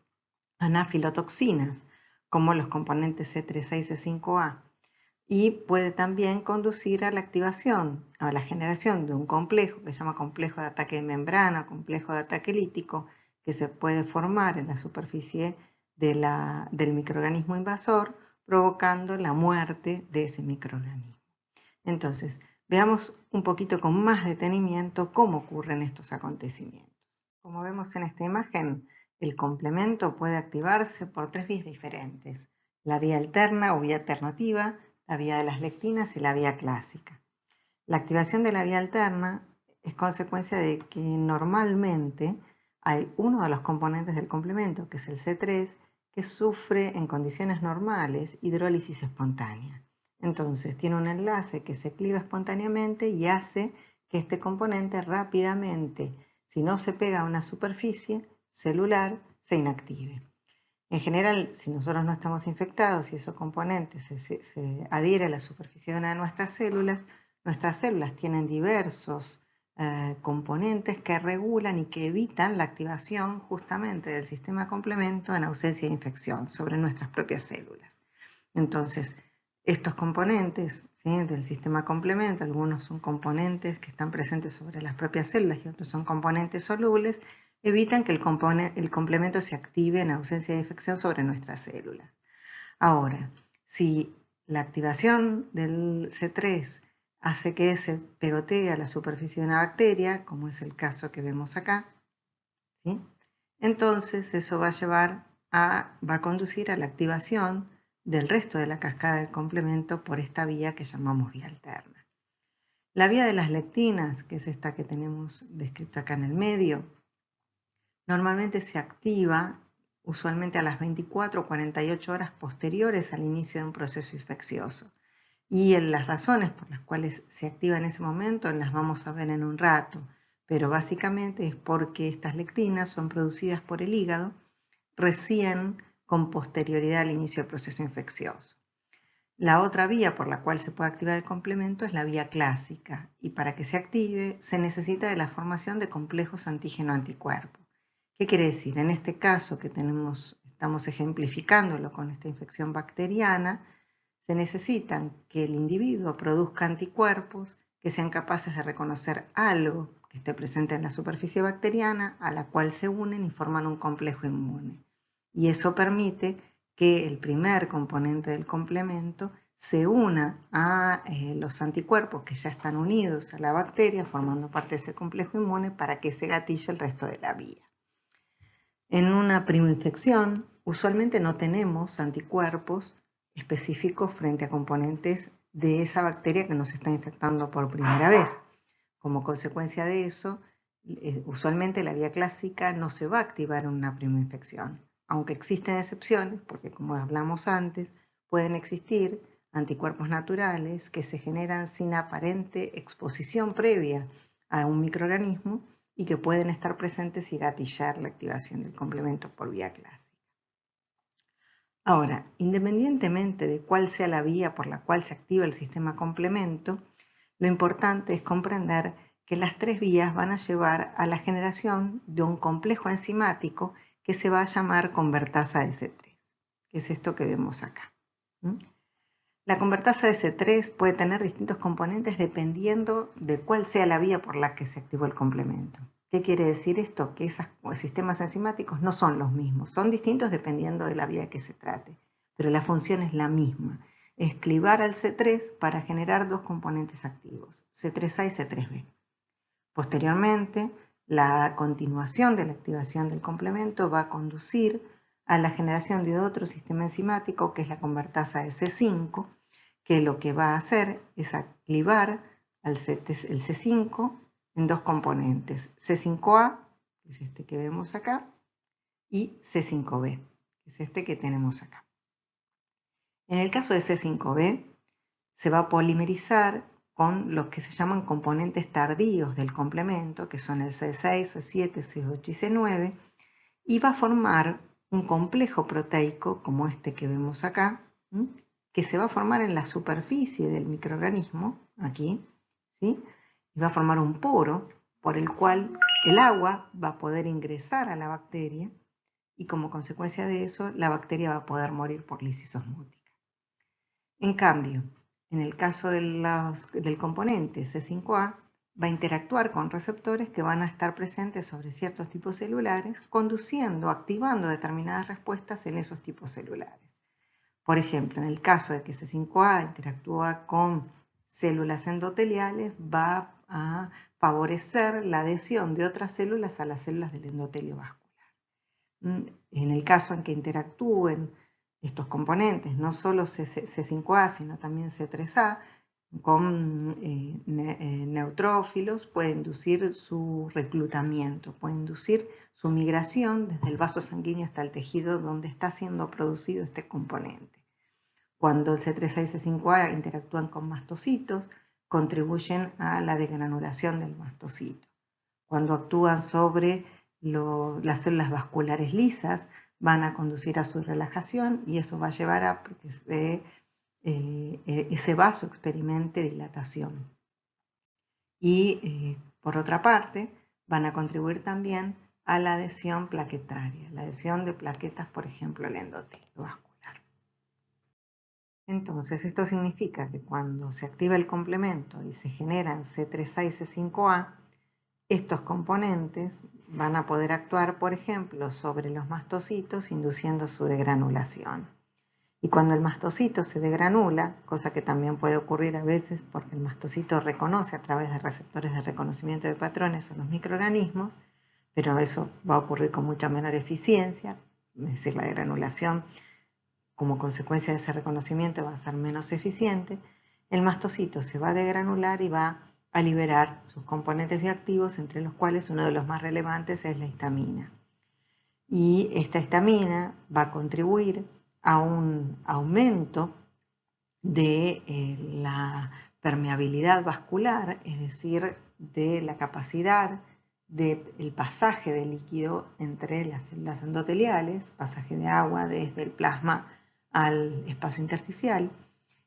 S1: anafilotoxinas, como los componentes C3A y C5A, y puede también conducir a la activación, a la generación de un complejo que se llama complejo de ataque de membrana, complejo de ataque lítico, que se puede formar en la superficie del microorganismo invasor, provocando la muerte de ese microorganismo. Entonces, veamos un poquito con más detenimiento cómo ocurren estos acontecimientos. Como vemos en esta imagen, el complemento puede activarse por tres vías diferentes: la vía alterna o vía alternativa, la vía de las lectinas y la vía clásica. La activación de la vía alterna es consecuencia de que normalmente hay uno de los componentes del complemento, que es el C3, que sufre en condiciones normales hidrólisis espontánea. Entonces tiene un enlace que se cliva espontáneamente y hace que este componente rápidamente, si no se pega a una superficie celular, se inactive. En general, si nosotros no estamos infectados y esos componentes se adhieren a la superficie de una de nuestras células tienen diversos componentes que regulan y que evitan la activación justamente del sistema complemento en ausencia de infección sobre nuestras propias células. Entonces, estos componentes, ¿sí?, del sistema complemento, algunos son componentes que están presentes sobre las propias células y otros son componentes solubles, evitan que el complemento se active en ausencia de infección sobre nuestras células. Ahora, si la activación del C3 hace que se pegotee a la superficie de una bacteria, como es el caso que vemos acá, ¿sí?, entonces eso va a conducir a la activación del resto de la cascada del complemento por esta vía que llamamos vía alterna. La vía de las lectinas, que es esta que tenemos descrita acá en el medio, normalmente se activa usualmente a las 24 o 48 horas posteriores al inicio de un proceso infeccioso. Y las razones por las cuales se activa en ese momento las vamos a ver en un rato, pero básicamente es porque estas lectinas son producidas por el hígado recién con posterioridad al inicio del proceso infeccioso. La otra vía por la cual se puede activar el complemento es la vía clásica, y para que se active se necesita de la formación de complejos antígeno-anticuerpo. ¿Qué quiere decir? En este caso que estamos ejemplificándolo con esta infección bacteriana, se necesitan que el individuo produzca anticuerpos que sean capaces de reconocer algo que esté presente en la superficie bacteriana, a la cual se unen y forman un complejo inmune. Y eso permite que el primer componente del complemento se una a los anticuerpos que ya están unidos a la bacteria, formando parte de ese complejo inmune, para que se gatille el resto de la vía. En una primoinfección, usualmente no tenemos anticuerpos específicos frente a componentes de esa bacteria que nos está infectando por primera vez. Como consecuencia de eso, usualmente la vía clásica no se va a activar en una primoinfección, aunque existen excepciones, porque como hablamos antes, pueden existir anticuerpos naturales que se generan sin aparente exposición previa a un microorganismo y que pueden estar presentes y gatillar la activación del complemento por vía clásica. Ahora, independientemente de cuál sea la vía por la cual se activa el sistema complemento, lo importante es comprender que las tres vías van a llevar a la generación de un complejo enzimático que se va a llamar convertasa de C3, que es esto que vemos acá. La convertasa de C3 puede tener distintos componentes dependiendo de cuál sea la vía por la que se activó el complemento. ¿Qué quiere decir esto? Que esos sistemas enzimáticos no son los mismos, son distintos dependiendo de la vía que se trate, pero la función es la misma, es clivar al C3 para generar dos componentes activos, C3A y C3B. Posteriormente, la continuación de la activación del complemento va a conducir a la generación de otro sistema enzimático, que es la convertasa de C5, que lo que va a hacer es activar el C5 en dos componentes, C5A, que es este que vemos acá, y C5B, que es este que tenemos acá. En el caso de C5B, se va a polimerizar con los que se llaman componentes tardíos del complemento, que son el C6, C7, C8 y C9, y va a formar un complejo proteico, como este que vemos acá, que se va a formar en la superficie del microorganismo, aquí, ¿sí? Y va a formar un poro por el cual el agua va a poder ingresar a la bacteria y como consecuencia de eso la bacteria va a poder morir por lisis osmótica. En cambio, en el caso del componente C5A, va a interactuar con receptores que van a estar presentes sobre ciertos tipos celulares, activando determinadas respuestas en esos tipos celulares. Por ejemplo, en el caso de que C5A interactúa con células endoteliales, va a favorecer la adhesión de otras células a las células del endotelio vascular. En el caso en que interactúen estos componentes, no solo C5A, sino también C3A, con neutrófilos, puede inducir su reclutamiento, puede inducir su migración desde el vaso sanguíneo hasta el tejido donde está siendo producido este componente. Cuando el C3A y C5A interactúan con mastocitos, contribuyen a la degranulación del mastocito. Cuando actúan sobre las células vasculares lisas, van a conducir a su relajación y eso va a llevar a que ese vaso experimente dilatación. Y por otra parte, van a contribuir también a la adhesión plaquetaria, la adhesión de plaquetas, por ejemplo, al endotelio vascular. Entonces, esto significa que cuando se activa el complemento y se generan C3A y C5A, estos componentes van a poder actuar, por ejemplo, sobre los mastocitos, induciendo su degranulación. Y cuando el mastocito se degranula, cosa que también puede ocurrir a veces porque el mastocito reconoce a través de receptores de reconocimiento de patrones a los microorganismos, pero eso va a ocurrir con mucha menor eficiencia, es decir, la degranulación como consecuencia de ese reconocimiento va a ser menos eficiente, el mastocito se va a degranular y va a liberar sus componentes bioactivos, entre los cuales uno de los más relevantes es la histamina. Y esta histamina va a contribuir a un aumento de la permeabilidad vascular, es decir, de la capacidad del pasaje de líquido entre las células endoteliales, pasaje de agua desde el plasma al espacio intersticial,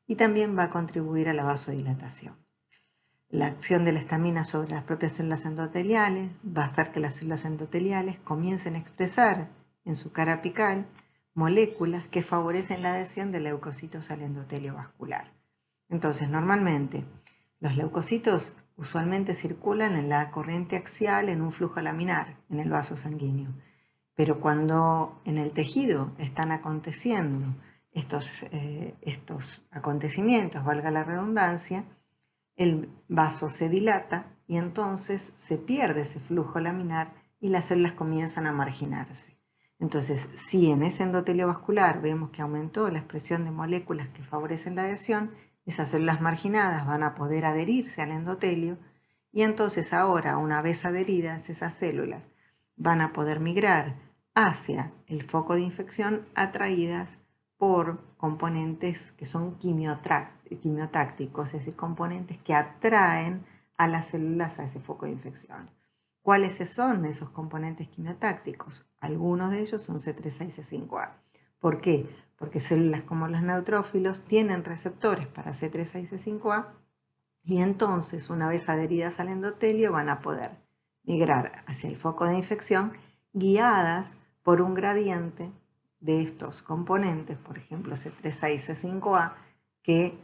S1: y también va a contribuir a la vasodilatación. La acción de la histamina sobre las propias células endoteliales va a hacer que las células endoteliales comiencen a expresar en su cara apical moléculas que favorecen la adhesión de leucocitos al endotelio vascular. Entonces, normalmente, los leucocitos usualmente circulan en la corriente axial en un flujo laminar, en el vaso sanguíneo. Pero cuando en el tejido están aconteciendo estos acontecimientos, valga la redundancia, el vaso se dilata y entonces se pierde ese flujo laminar y las células comienzan a marginarse. Entonces, si en ese endotelio vascular vemos que aumentó la expresión de moléculas que favorecen la adhesión, esas células marginadas van a poder adherirse al endotelio y entonces ahora, una vez adheridas esas células, van a poder migrar hacia el foco de infección atraídas por componentes que son quimiotácticos, es decir, componentes que atraen a las células a ese foco de infección. ¿Cuáles son esos componentes quimiotácticos? Algunos de ellos son C3A y C5A. ¿Por qué? Porque células como los neutrófilos tienen receptores para C3A y C5A y entonces, una vez adheridas al endotelio, van a poder migrar hacia el foco de infección guiadas por un gradiente de estos componentes, por ejemplo C3A y C5A, que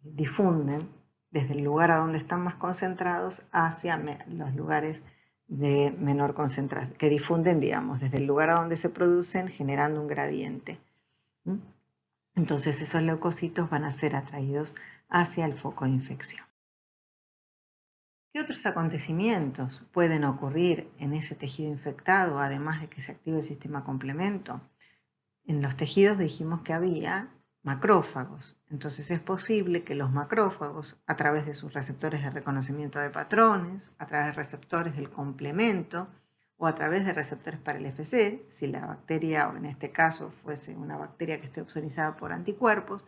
S1: difunden desde el lugar a donde están más concentrados hacia los lugares de menor concentración, que difunden, digamos, desde el lugar a donde se producen, generando un gradiente. Entonces esos leucocitos van a ser atraídos hacia el foco de infección. ¿Qué otros acontecimientos pueden ocurrir en ese tejido infectado, además de que se active el sistema complemento? En los tejidos dijimos que había macrófagos, entonces es posible que los macrófagos, a través de sus receptores de reconocimiento de patrones, a través de receptores del complemento o a través de receptores para el FC, si la bacteria, o en este caso fuese una bacteria que esté opsonizada por anticuerpos,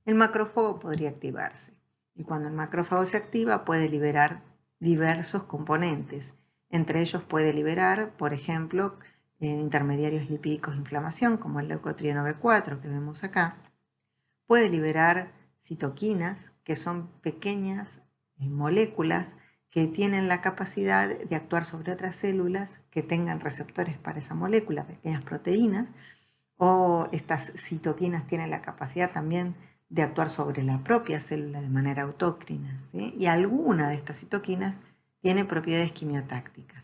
S1: el macrófago podría activarse. Y cuando el macrófago se activa puede liberar diversos componentes. Entre ellos puede liberar, por ejemplo, intermediarios lipídicos de inflamación, como el leucotrieno B4 que vemos acá. Puede liberar citoquinas, que son pequeñas moléculas que tienen la capacidad de actuar sobre otras células que tengan receptores para esa molécula, pequeñas proteínas, o estas citoquinas tienen la capacidad también de actuar sobre la propia célula de manera autócrina, ¿sí? Y alguna de estas citoquinas tiene propiedades quimiotácticas.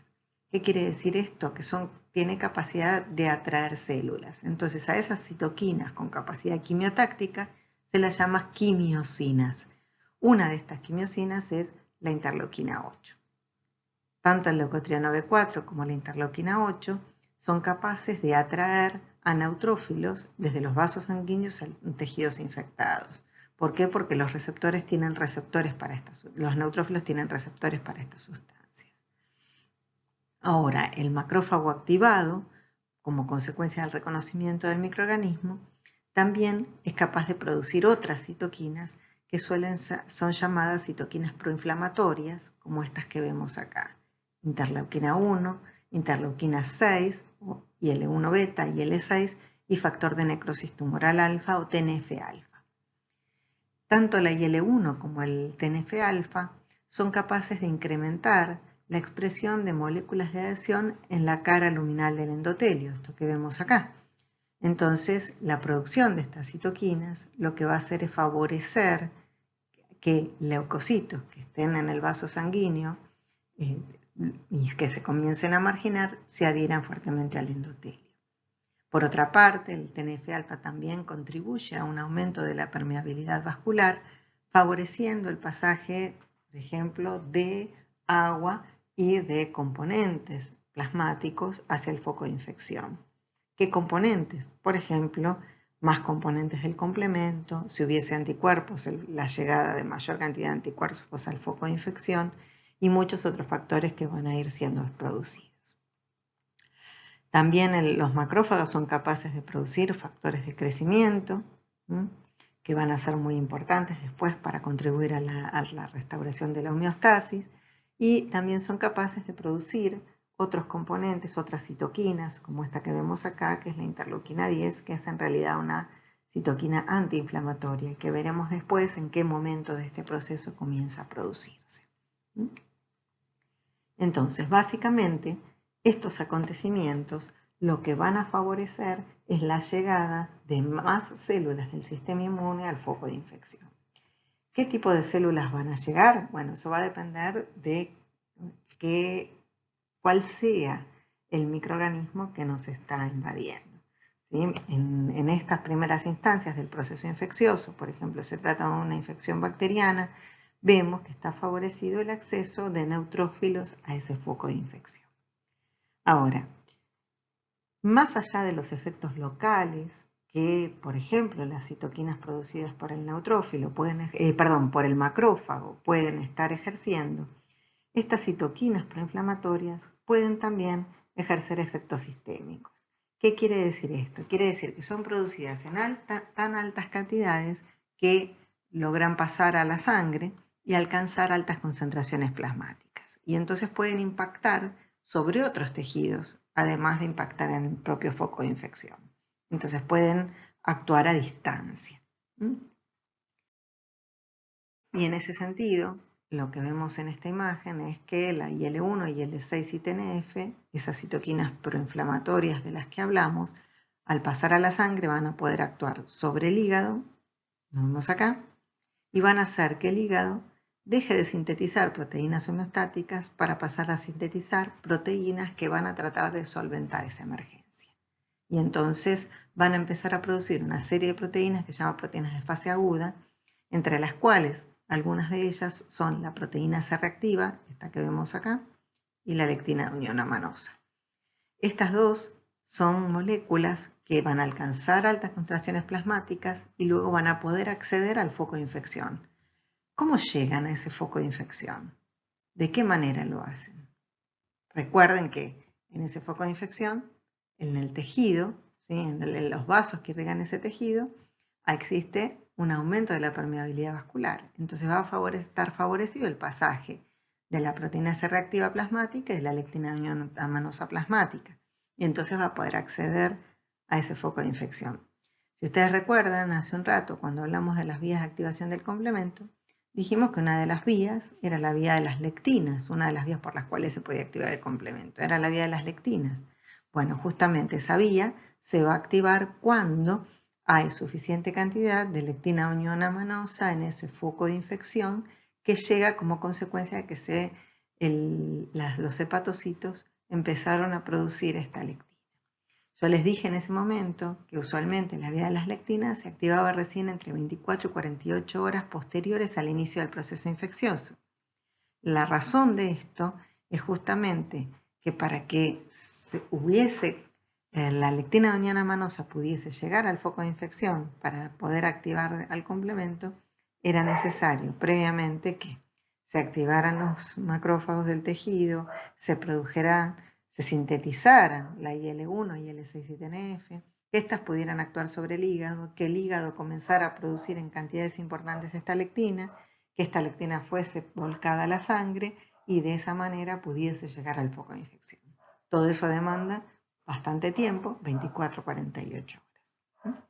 S1: ¿Qué quiere decir esto? Que tiene capacidad de atraer células. Entonces a esas citoquinas con capacidad quimiotáctica se las llama quimiosinas. Una de estas quimiosinas es la interleuquina 8. Tanto el leucotrieno B4 como la interleuquina 8 son capaces de atraer a neutrófilos desde los vasos sanguíneos a tejidos infectados. ¿Por qué? Porque los neutrófilos tienen receptores para estas sustancias. Ahora, el macrófago activado, como consecuencia del reconocimiento del microorganismo, también es capaz de producir otras citoquinas que son llamadas citoquinas proinflamatorias, como estas que vemos acá. Interleuquina 1, interleuquina 6 IL-1 beta, IL-6 y factor de necrosis tumoral alfa o TNF-alfa. Tanto la IL-1 como el TNF-alfa son capaces de incrementar la expresión de moléculas de adhesión en la cara luminal del endotelio, esto que vemos acá. Entonces, la producción de estas citoquinas lo que va a hacer es favorecer que leucocitos que estén en el vaso sanguíneo y que se comiencen a marginar se adhieran fuertemente al endotelio. Por otra parte, el TNF-alfa también contribuye a un aumento de la permeabilidad vascular, favoreciendo el pasaje, por ejemplo, de agua y de componentes plasmáticos hacia el foco de infección. ¿Qué componentes? Por ejemplo, más componentes del complemento, si hubiese anticuerpos, la llegada de mayor cantidad de anticuerpos al foco de infección y muchos otros factores que van a ir siendo producidos. También los macrófagos son capaces de producir factores de crecimiento, que van a ser muy importantes después para contribuir a la restauración de la homeostasis, y también son capaces de producir otros componentes, otras citoquinas, como esta que vemos acá, que es la interleuquina 10, que es en realidad una citoquina antiinflamatoria y que veremos después en qué momento de este proceso comienza a producirse. Entonces, básicamente, estos acontecimientos lo que van a favorecer es la llegada de más células del sistema inmune al foco de infección. ¿Qué tipo de células van a llegar? Bueno, eso va a depender de cuál sea el microorganismo que nos está invadiendo. ¿Sí? En estas primeras instancias del proceso infeccioso, por ejemplo, se trata de una infección bacteriana, vemos que está favorecido el acceso de neutrófilos a ese foco de infección. Ahora, más allá de los efectos locales que, por ejemplo, las citoquinas producidas por el neutrófilo por el macrófago pueden estar ejerciendo, estas citoquinas proinflamatorias pueden también ejercer efectos sistémicos. ¿Qué quiere decir esto? Quiere decir que son producidas en tan altas cantidades que logran pasar a la sangre y alcanzar altas concentraciones plasmáticas. Y entonces pueden impactar sobre otros tejidos, además de impactar en el propio foco de infección. Entonces pueden actuar a distancia. Y en ese sentido, lo que vemos en esta imagen es que la IL-1, IL-6 y TNF, esas citoquinas proinflamatorias de las que hablamos, al pasar a la sangre van a poder actuar sobre el hígado, lo vemos acá, y van a hacer que el hígado deje de sintetizar proteínas homeostáticas para pasar a sintetizar proteínas que van a tratar de solventar esa emergencia. Y entonces van a empezar a producir una serie de proteínas que se llaman proteínas de fase aguda, entre las cuales algunas de ellas son la proteína C reactiva, esta que vemos acá, y la lectina de unión amanosa. Estas dos son moléculas que van a alcanzar altas concentraciones plasmáticas y luego van a poder acceder al foco de infección. ¿Cómo llegan a ese foco de infección? ¿De qué manera lo hacen? Recuerden que en ese foco de infección, en el tejido, ¿sí? en los vasos que irrigan ese tejido, existe un aumento de la permeabilidad vascular. Entonces va a estar favorecido el pasaje de la proteína C reactiva plasmática y de la lectina de unión amanosa plasmática. Y entonces va a poder acceder a ese foco de infección. Si ustedes recuerdan, hace un rato, cuando hablamos de las vías de activación del complemento, dijimos que una de las vías era la vía de las lectinas, una de las vías por las cuales se podía activar el complemento, era la vía de las lectinas. Bueno, justamente esa vía se va a activar cuando hay suficiente cantidad de lectina unión amanosa en ese foco de infección que llega como consecuencia de que los hepatocitos empezaron a producir esta lectina. Yo les dije en ese momento que usualmente la vía de las lectinas se activaba recién entre 24 y 48 horas posteriores al inicio del proceso infeccioso. La razón de esto es justamente que para que la lectina de unión amanosa pudiese llegar al foco de infección para poder activar al complemento, era necesario previamente que se activaran los macrófagos del tejido, se sintetizaran la IL-1, IL-6 y TNF, que éstas pudieran actuar sobre el hígado, que el hígado comenzara a producir en cantidades importantes esta lectina, que esta lectina fuese volcada a la sangre y de esa manera pudiese llegar al foco de infección. Todo eso demanda bastante tiempo, 24-48 horas.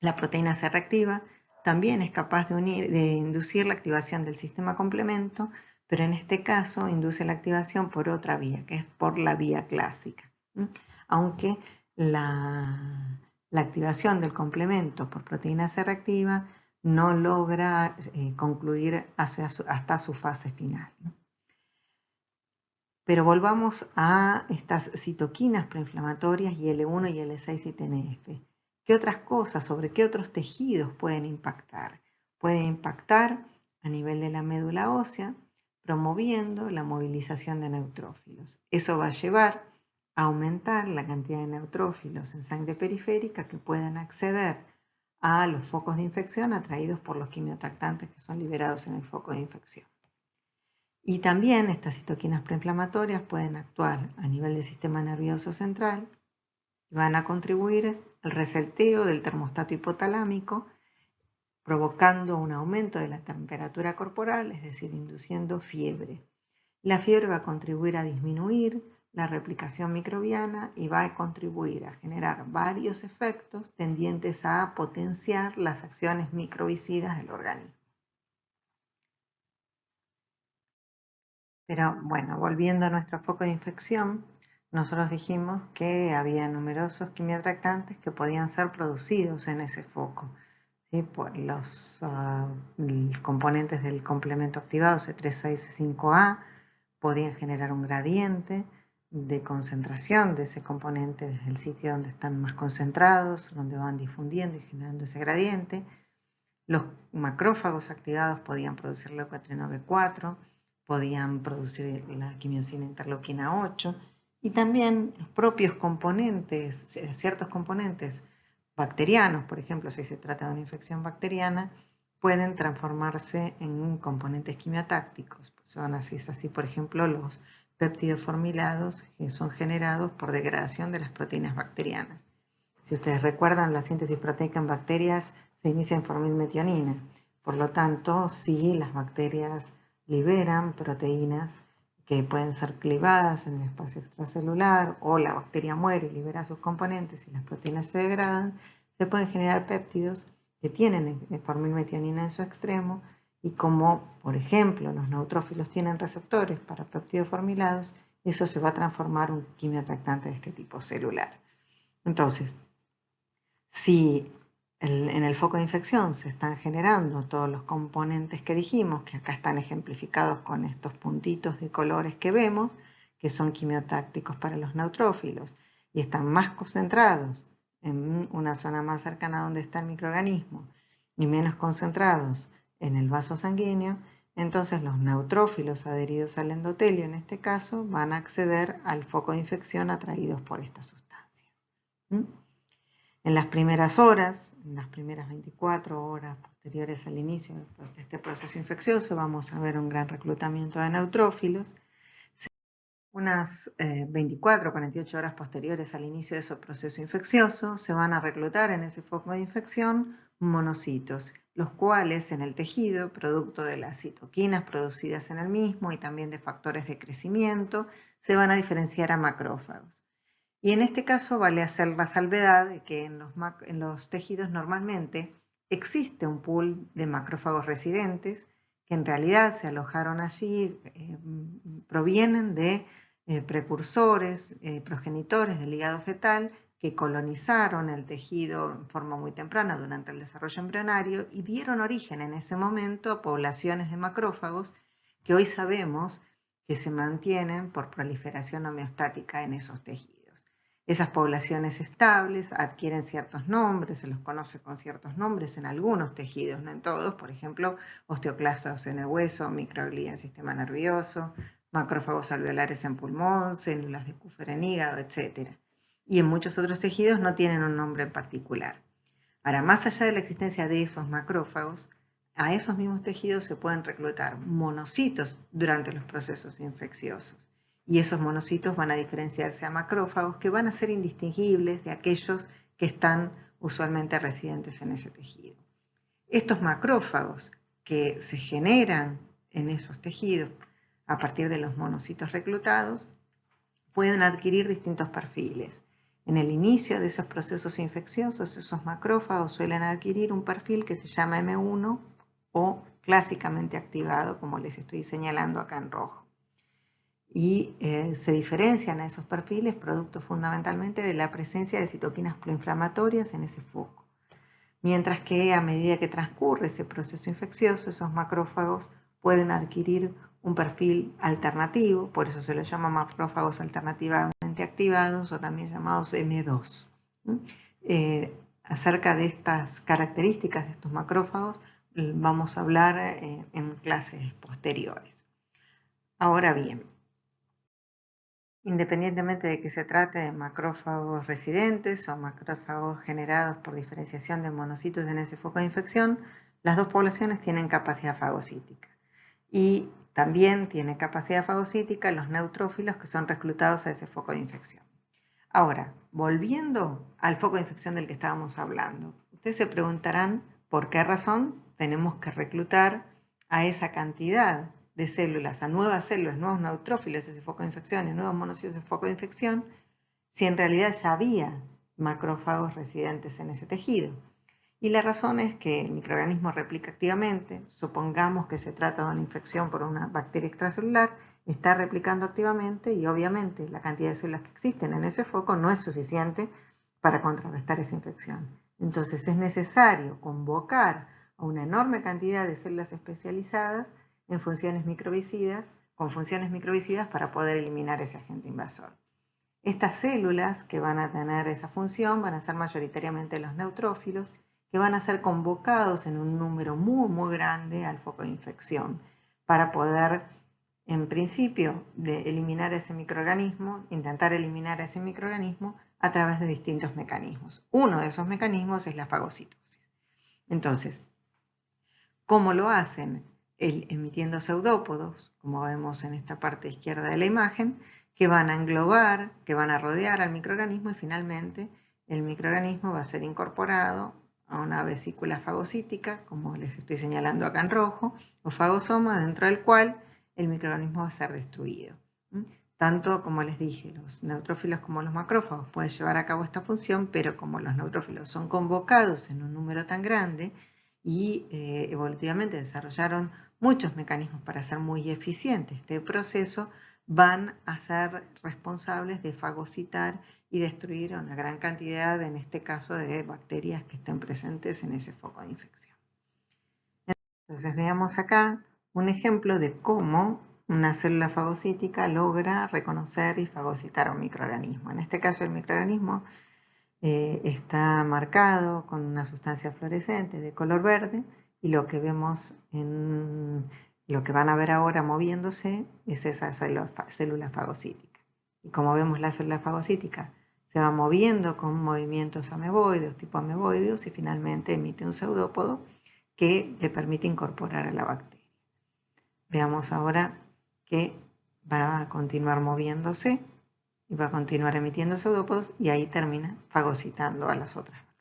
S1: La proteína C reactiva también es capaz de inducir la activación del sistema complemento, pero en este caso induce la activación por otra vía, que es por la vía clásica. Aunque la activación del complemento por proteína C reactiva no logra concluir hasta su fase final. Pero volvamos a estas citoquinas proinflamatorias y L1 y L6 y TNF. ¿Qué otras cosas, sobre qué otros tejidos pueden impactar? Pueden impactar a nivel de la médula ósea, promoviendo la movilización de neutrófilos. Eso va a llevar a aumentar la cantidad de neutrófilos en sangre periférica que puedan acceder a los focos de infección atraídos por los quimiotractantes que son liberados en el foco de infección. Y también estas citoquinas proinflamatorias pueden actuar a nivel del sistema nervioso central y van a contribuir al reseteo del termostato hipotalámico, provocando un aumento de la temperatura corporal, es decir, induciendo fiebre. La fiebre va a contribuir a disminuir la replicación microbiana y va a contribuir a generar varios efectos tendientes a potenciar las acciones microbicidas del organismo. Pero bueno, volviendo a nuestro foco de infección, nosotros dijimos que había numerosos quimiotractantes que podían ser producidos en ese foco. ¿Sí? Por los componentes del complemento activado C3, 6 y 5A podían generar un gradiente de concentración de ese componente desde el sitio donde están más concentrados, donde van difundiendo y generando ese gradiente. Los macrófagos activados podían producir leucotrieno B4, podían producir la quimiosina interleuquina 8 y también los propios componentes, ciertos componentes bacterianos, por ejemplo, si se trata de una infección bacteriana, pueden transformarse en componentes quimiotácticos. Son así, por ejemplo, los péptidos formilados que son generados por degradación de las proteínas bacterianas. Si ustedes recuerdan, la síntesis proteica en bacterias se inicia en formilmetionina. Por lo tanto, si las bacterias liberan proteínas que pueden ser clivadas en el espacio extracelular o la bacteria muere y libera sus componentes y las proteínas se degradan, se pueden generar péptidos que tienen formilmetionina en su extremo y como, por ejemplo, los neutrófilos tienen receptores para péptidos formilados, eso se va a transformar en un quimiotractante de este tipo celular. Entonces, si en el foco de infección se están generando todos los componentes que dijimos, que acá están ejemplificados con estos puntitos de colores que vemos, que son quimiotácticos para los neutrófilos, y están más concentrados en una zona más cercana a donde está el microorganismo y menos concentrados en el vaso sanguíneo, entonces los neutrófilos adheridos al endotelio, en este caso, van a acceder al foco de infección atraídos por esta sustancia. En las primeras horas, en las primeras 24 horas posteriores al inicio de este proceso infeccioso, vamos a ver un gran reclutamiento de neutrófilos. Unas 24 o 48 horas posteriores al inicio de ese proceso infeccioso, se van a reclutar en ese foco de infección monocitos, los cuales en el tejido, producto de las citoquinas producidas en el mismo y también de factores de crecimiento, se van a diferenciar a macrófagos. Y en este caso vale hacer la salvedad de que en los tejidos normalmente existe un pool de macrófagos residentes que en realidad se alojaron allí, provienen de precursores, progenitores del hígado fetal que colonizaron el tejido en forma muy temprana durante el desarrollo embrionario y dieron origen en ese momento a poblaciones de macrófagos que hoy sabemos que se mantienen por proliferación homeostática en esos tejidos. Esas poblaciones estables adquieren ciertos nombres, se los conoce con ciertos nombres en algunos tejidos, no en todos, por ejemplo, osteoclastos en el hueso, microglía en el sistema nervioso, macrófagos alveolares en pulmón, células de Kupffer en hígado, etc. Y en muchos otros tejidos no tienen un nombre en particular. Ahora, más allá de la existencia de esos macrófagos, a esos mismos tejidos se pueden reclutar monocitos durante los procesos infecciosos. Y esos monocitos van a diferenciarse a macrófagos que van a ser indistinguibles de aquellos que están usualmente residentes en ese tejido. Estos macrófagos que se generan en esos tejidos a partir de los monocitos reclutados pueden adquirir distintos perfiles. En el inicio de esos procesos infecciosos, esos macrófagos suelen adquirir un perfil que se llama M1 o clásicamente activado, como les estoy señalando acá en rojo. Y se diferencian a esos perfiles producto fundamentalmente de la presencia de citoquinas proinflamatorias en ese foco. Mientras que a medida que transcurre ese proceso infeccioso, esos macrófagos pueden adquirir un perfil alternativo, por eso se los llama macrófagos alternativamente activados o también llamados M2. Acerca de estas características de estos macrófagos vamos a hablar en clases posteriores. Ahora bien, independientemente de que se trate de macrófagos residentes o macrófagos generados por diferenciación de monocitos en ese foco de infección, las dos poblaciones tienen capacidad fagocítica. Y también tienen capacidad fagocítica los neutrófilos que son reclutados a ese foco de infección. Ahora, volviendo al foco de infección del que estábamos hablando, ustedes se preguntarán por qué razón tenemos que reclutar a esa cantidad de células, a nuevas células, nuevos neutrófilos de ese foco de infección y nuevos monocitos de ese foco de infección, si en realidad ya había macrófagos residentes en ese tejido. Y la razón es que el microorganismo replica activamente, supongamos que se trata de una infección por una bacteria extracelular, está replicando activamente y obviamente la cantidad de células que existen en ese foco no es suficiente para contrarrestar esa infección. Entonces es necesario convocar a una enorme cantidad de células especializadas en funciones microbicidas, con funciones microbicidas para poder eliminar ese agente invasor. Estas células que van a tener esa función van a ser mayoritariamente los neutrófilos, que van a ser convocados en un número muy grande al foco de infección para poder, en principio, eliminar ese microorganismo, intentar eliminar ese microorganismo a través de distintos mecanismos. Uno de esos mecanismos es la fagocitosis. Entonces, ¿cómo lo hacen? Emitiendo pseudópodos, como vemos en esta parte izquierda de la imagen, que van a englobar, que van a rodear al microorganismo y finalmente el microorganismo va a ser incorporado a una vesícula fagocítica, como les estoy señalando acá en rojo, o fagosoma, dentro del cual el microorganismo va a ser destruido. Tanto, como les dije, los neutrófilos como los macrófagos pueden llevar a cabo esta función, pero como los neutrófilos son convocados en un número tan grande y evolutivamente desarrollaron muchos mecanismos para hacer muy eficiente este proceso, van a ser responsables de fagocitar y destruir una gran cantidad, en este caso, de bacterias que estén presentes en ese foco de infección. Entonces veamos acá un ejemplo de cómo una célula fagocítica logra reconocer y fagocitar a un microorganismo. En este caso el microorganismo está marcado con una sustancia fluorescente de color verde y lo que vemos lo que van a ver ahora moviéndose es esa célula fagocítica. Y como vemos la célula fagocítica se va moviendo con movimientos ameboideos, tipo ameboideos, y finalmente emite un pseudópodo que le permite incorporar a la bacteria. Veamos ahora que va a continuar moviéndose y va a continuar emitiendo pseudópodos y ahí termina fagocitando a las otras bacterias.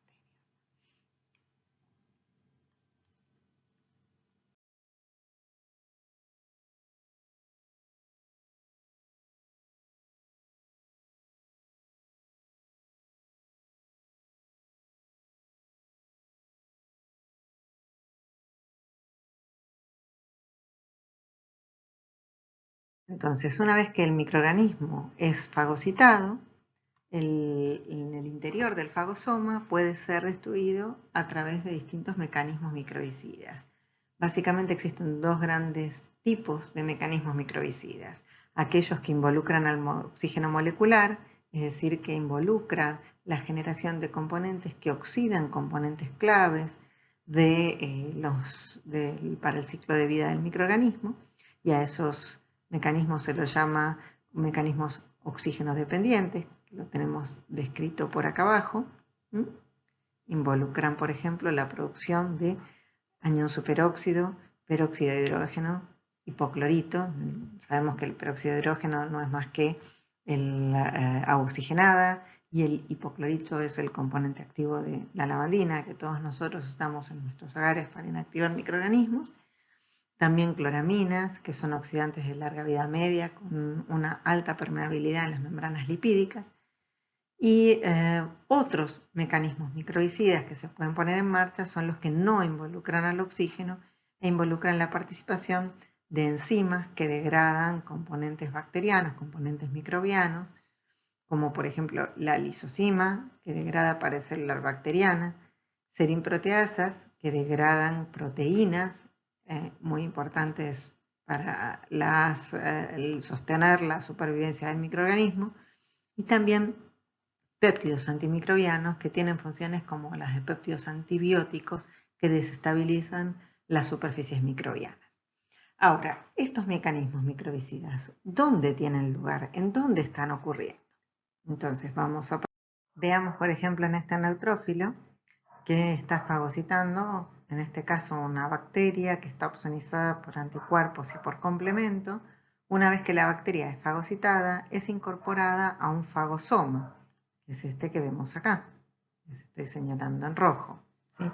S1: Entonces, una vez que el microorganismo es fagocitado, en el interior del fagosoma puede ser destruido a través de distintos mecanismos microbicidas. Básicamente existen dos grandes tipos de mecanismos microbicidas. Aquellos que involucran al oxígeno molecular, es decir, que involucran la generación de componentes que oxidan componentes claves para el ciclo de vida del microorganismo, y a esos mecanismos se los llama mecanismos oxígeno dependientes, lo tenemos descrito por acá abajo. Involucran, por ejemplo, la producción de anión superóxido, peróxido de hidrógeno, hipoclorito. Sabemos que el peróxido de hidrógeno no es más que agua oxigenada y el hipoclorito es el componente activo de la lavandina que todos nosotros usamos en nuestros hogares para inactivar microorganismos. También cloraminas, que son oxidantes de larga vida media con una alta permeabilidad en las membranas lipídicas. Y otros mecanismos microbicidas que se pueden poner en marcha son los que no involucran al oxígeno e involucran la participación de enzimas que degradan componentes bacterianos, componentes microbianos, como por ejemplo la lisozima, que degrada pared celular bacteriana, serinproteasas, que degradan proteínas muy importantes para sostener la supervivencia del microorganismo, y también péptidos antimicrobianos que tienen funciones como las de péptidos antibióticos que desestabilizan las superficies microbianas. Ahora, estos mecanismos microbicidas, ¿dónde tienen lugar? ¿En dónde están ocurriendo? Entonces veamos por ejemplo en este neutrófilo que está fagocitando, en este caso una bacteria que está opsonizada por anticuerpos y por complemento. Una vez que la bacteria es fagocitada, es incorporada a un fagosoma, que es este que vemos acá, que estoy señalando en rojo, ¿sí?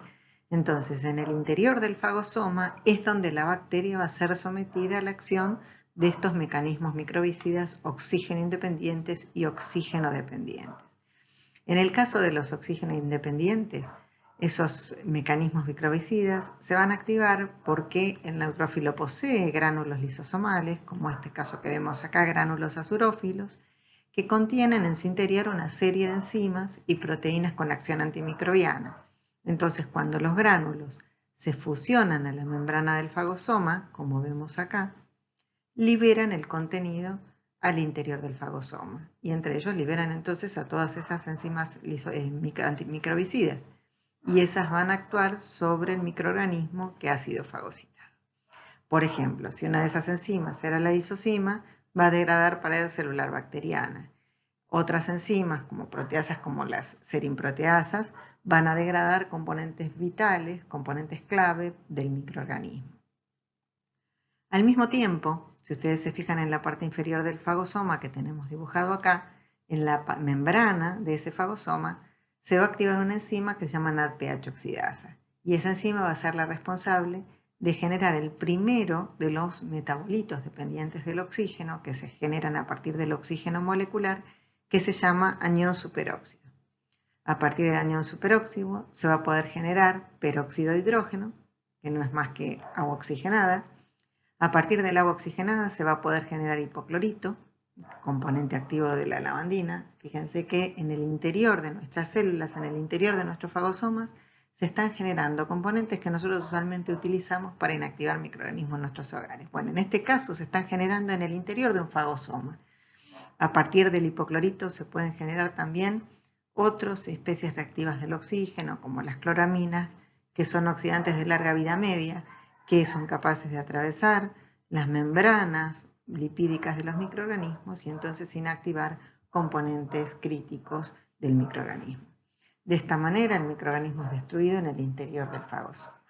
S1: Entonces, en el interior del fagosoma es donde la bacteria va a ser sometida a la acción de estos mecanismos microbicidas oxígeno independientes y oxígeno dependientes. En el caso de los oxígeno independientes, esos mecanismos microbicidas se van a activar porque el neutrófilo posee gránulos lisosomales, como este caso que vemos acá, gránulos azurófilos, que contienen en su interior una serie de enzimas y proteínas con acción antimicrobiana. Entonces, cuando los gránulos se fusionan a la membrana del fagosoma, como vemos acá, liberan el contenido al interior del fagosoma, y entre ellos liberan entonces a todas esas enzimas antimicrobicidas, y esas van a actuar sobre el microorganismo que ha sido fagocitado. Por ejemplo, si una de esas enzimas era la lisozima, va a degradar pared celular bacteriana. Otras enzimas, como proteasas como las serinproteasas, van a degradar componentes vitales, componentes clave del microorganismo. Al mismo tiempo, si ustedes se fijan en la parte inferior del fagosoma que tenemos dibujado acá, en la membrana de ese fagosoma se va a activar una enzima que se llama NADPH oxidasa, y esa enzima va a ser la responsable de generar el primero de los metabolitos dependientes del oxígeno que se generan a partir del oxígeno molecular, que se llama anión superóxido. A partir del anión superóxido se va a poder generar peróxido de hidrógeno, que no es más que agua oxigenada. A partir del agua oxigenada se va a poder generar hipoclorito, componente activo de la lavandina. Fíjense que en el interior de nuestras células, en el interior de nuestros fagosomas, se están generando componentes que nosotros usualmente utilizamos para inactivar microorganismos en nuestros hogares. Bueno, en este caso se están generando en el interior de un fagosoma. A partir del hipoclorito se pueden generar también otras especies reactivas del oxígeno, como las cloraminas, que son oxidantes de larga vida media, que son capaces de atravesar las membranas lipídicas de los microorganismos y entonces inactivar componentes críticos del microorganismo. De esta manera, el microorganismo es destruido en el interior del fagosoma.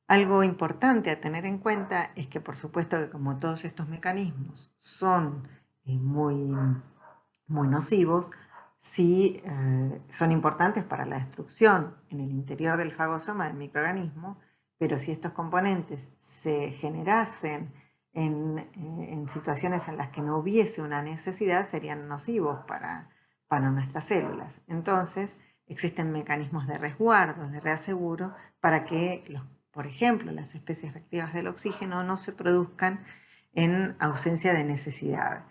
S1: Algo importante a tener en cuenta es que, por supuesto, que como todos estos mecanismos son muy nocivos, sí son importantes para la destrucción en el interior del fagosoma del microorganismo, pero si estos componentes se generasen en situaciones en las que no hubiese una necesidad, serían nocivos para nuestras células. Entonces, existen mecanismos de resguardo, de reaseguro, para que, por ejemplo, las especies reactivas del oxígeno no se produzcan en ausencia de necesidad.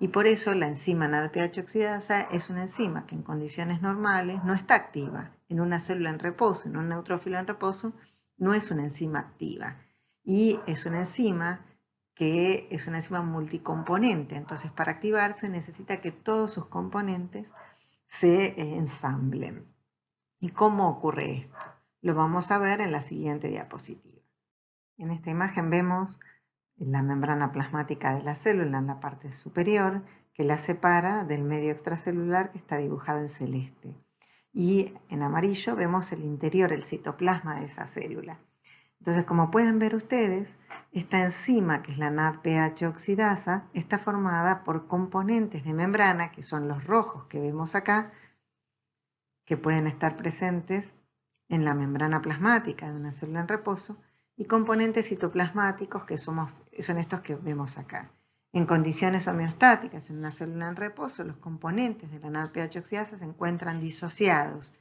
S1: Y por eso la enzima NADPH oxidasa es una enzima que en condiciones normales no está activa. En una célula en reposo, en un neutrófilo en reposo, no es una enzima activa. Y es una enzima que es una enzima multicomponente. Entonces, para activarse necesita que todos sus componentes se ensamblen. ¿Y cómo ocurre esto? Lo vamos a ver en la siguiente diapositiva. En esta imagen vemos la membrana plasmática de la célula en la parte superior, que la separa del medio extracelular que está dibujado en celeste. Y en amarillo vemos el interior, el citoplasma de esa célula. Entonces, como pueden ver ustedes, esta enzima, que es la NADPH oxidasa, está formada por componentes de membrana, que son los rojos que vemos acá, que pueden estar presentes en la membrana plasmática de una célula en reposo, y componentes citoplasmáticos que son estos que vemos acá. En condiciones homeostáticas, en una célula en reposo, los componentes de la NADPH oxidasa se encuentran disociados.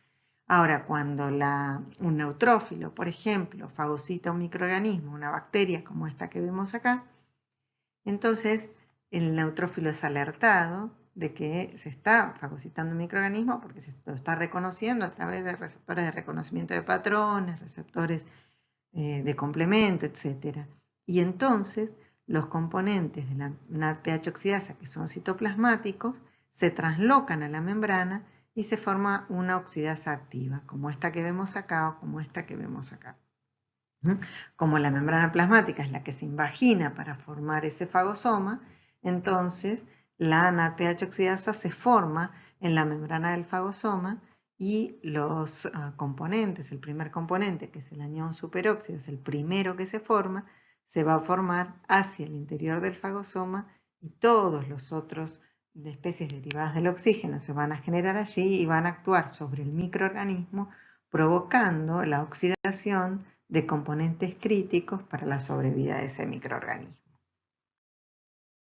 S1: Ahora, cuando un neutrófilo, por ejemplo, fagocita un microorganismo, una bacteria como esta que vemos acá, entonces el neutrófilo es alertado de que se está fagocitando un microorganismo porque se lo está reconociendo a través de receptores de reconocimiento de patrones, receptores de complemento, etc. Y entonces los componentes de la NADPH oxidasa, que son citoplasmáticos, se traslocan a la membrana y se forma una oxidasa activa, como esta que vemos acá o como esta que vemos acá. Como la membrana plasmática es la que se invagina para formar ese fagosoma, entonces la NADPH oxidasa se forma en la membrana del fagosoma y los componentes, el primer componente, que es el anión superóxido, es el primero que se forma, se va a formar hacia el interior del fagosoma y todos los otros de especies derivadas del oxígeno se van a generar allí y van a actuar sobre el microorganismo, provocando la oxidación de componentes críticos para la sobrevida de ese microorganismo.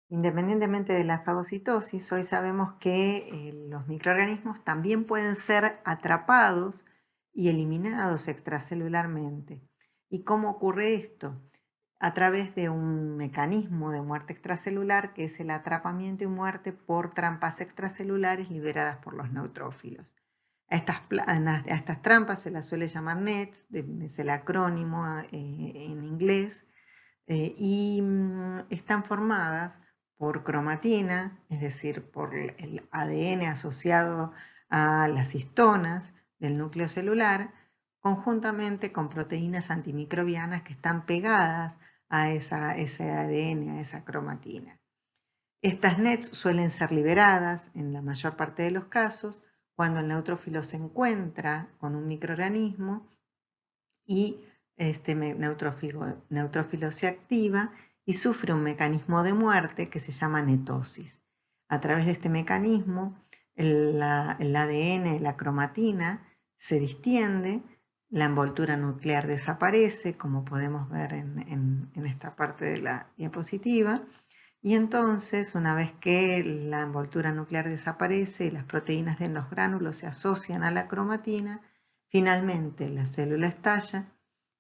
S1: Independientemente de la fagocitosis, hoy sabemos que los microorganismos también pueden ser atrapados y eliminados extracelularmente. ¿Y cómo ocurre esto? A través de un mecanismo de muerte extracelular que es el atrapamiento y muerte por trampas extracelulares liberadas por los neutrófilos. A estas trampas se las suele llamar NETs, es el acrónimo en inglés, y están formadas por cromatina, es decir, por el ADN asociado a las histonas del núcleo celular, conjuntamente con proteínas antimicrobianas que están pegadas a ese ADN, a esa cromatina. Estas NETs suelen ser liberadas en la mayor parte de los casos cuando el neutrófilo se encuentra con un microorganismo y este neutrófilo se activa y sufre un mecanismo de muerte que se llama netosis. A través de este mecanismo, el ADN, la cromatina, se distiende, la envoltura nuclear desaparece, como podemos ver en esta parte de la diapositiva, y entonces, una vez que la envoltura nuclear desaparece y las proteínas de los gránulos se asocian a la cromatina, finalmente la célula estalla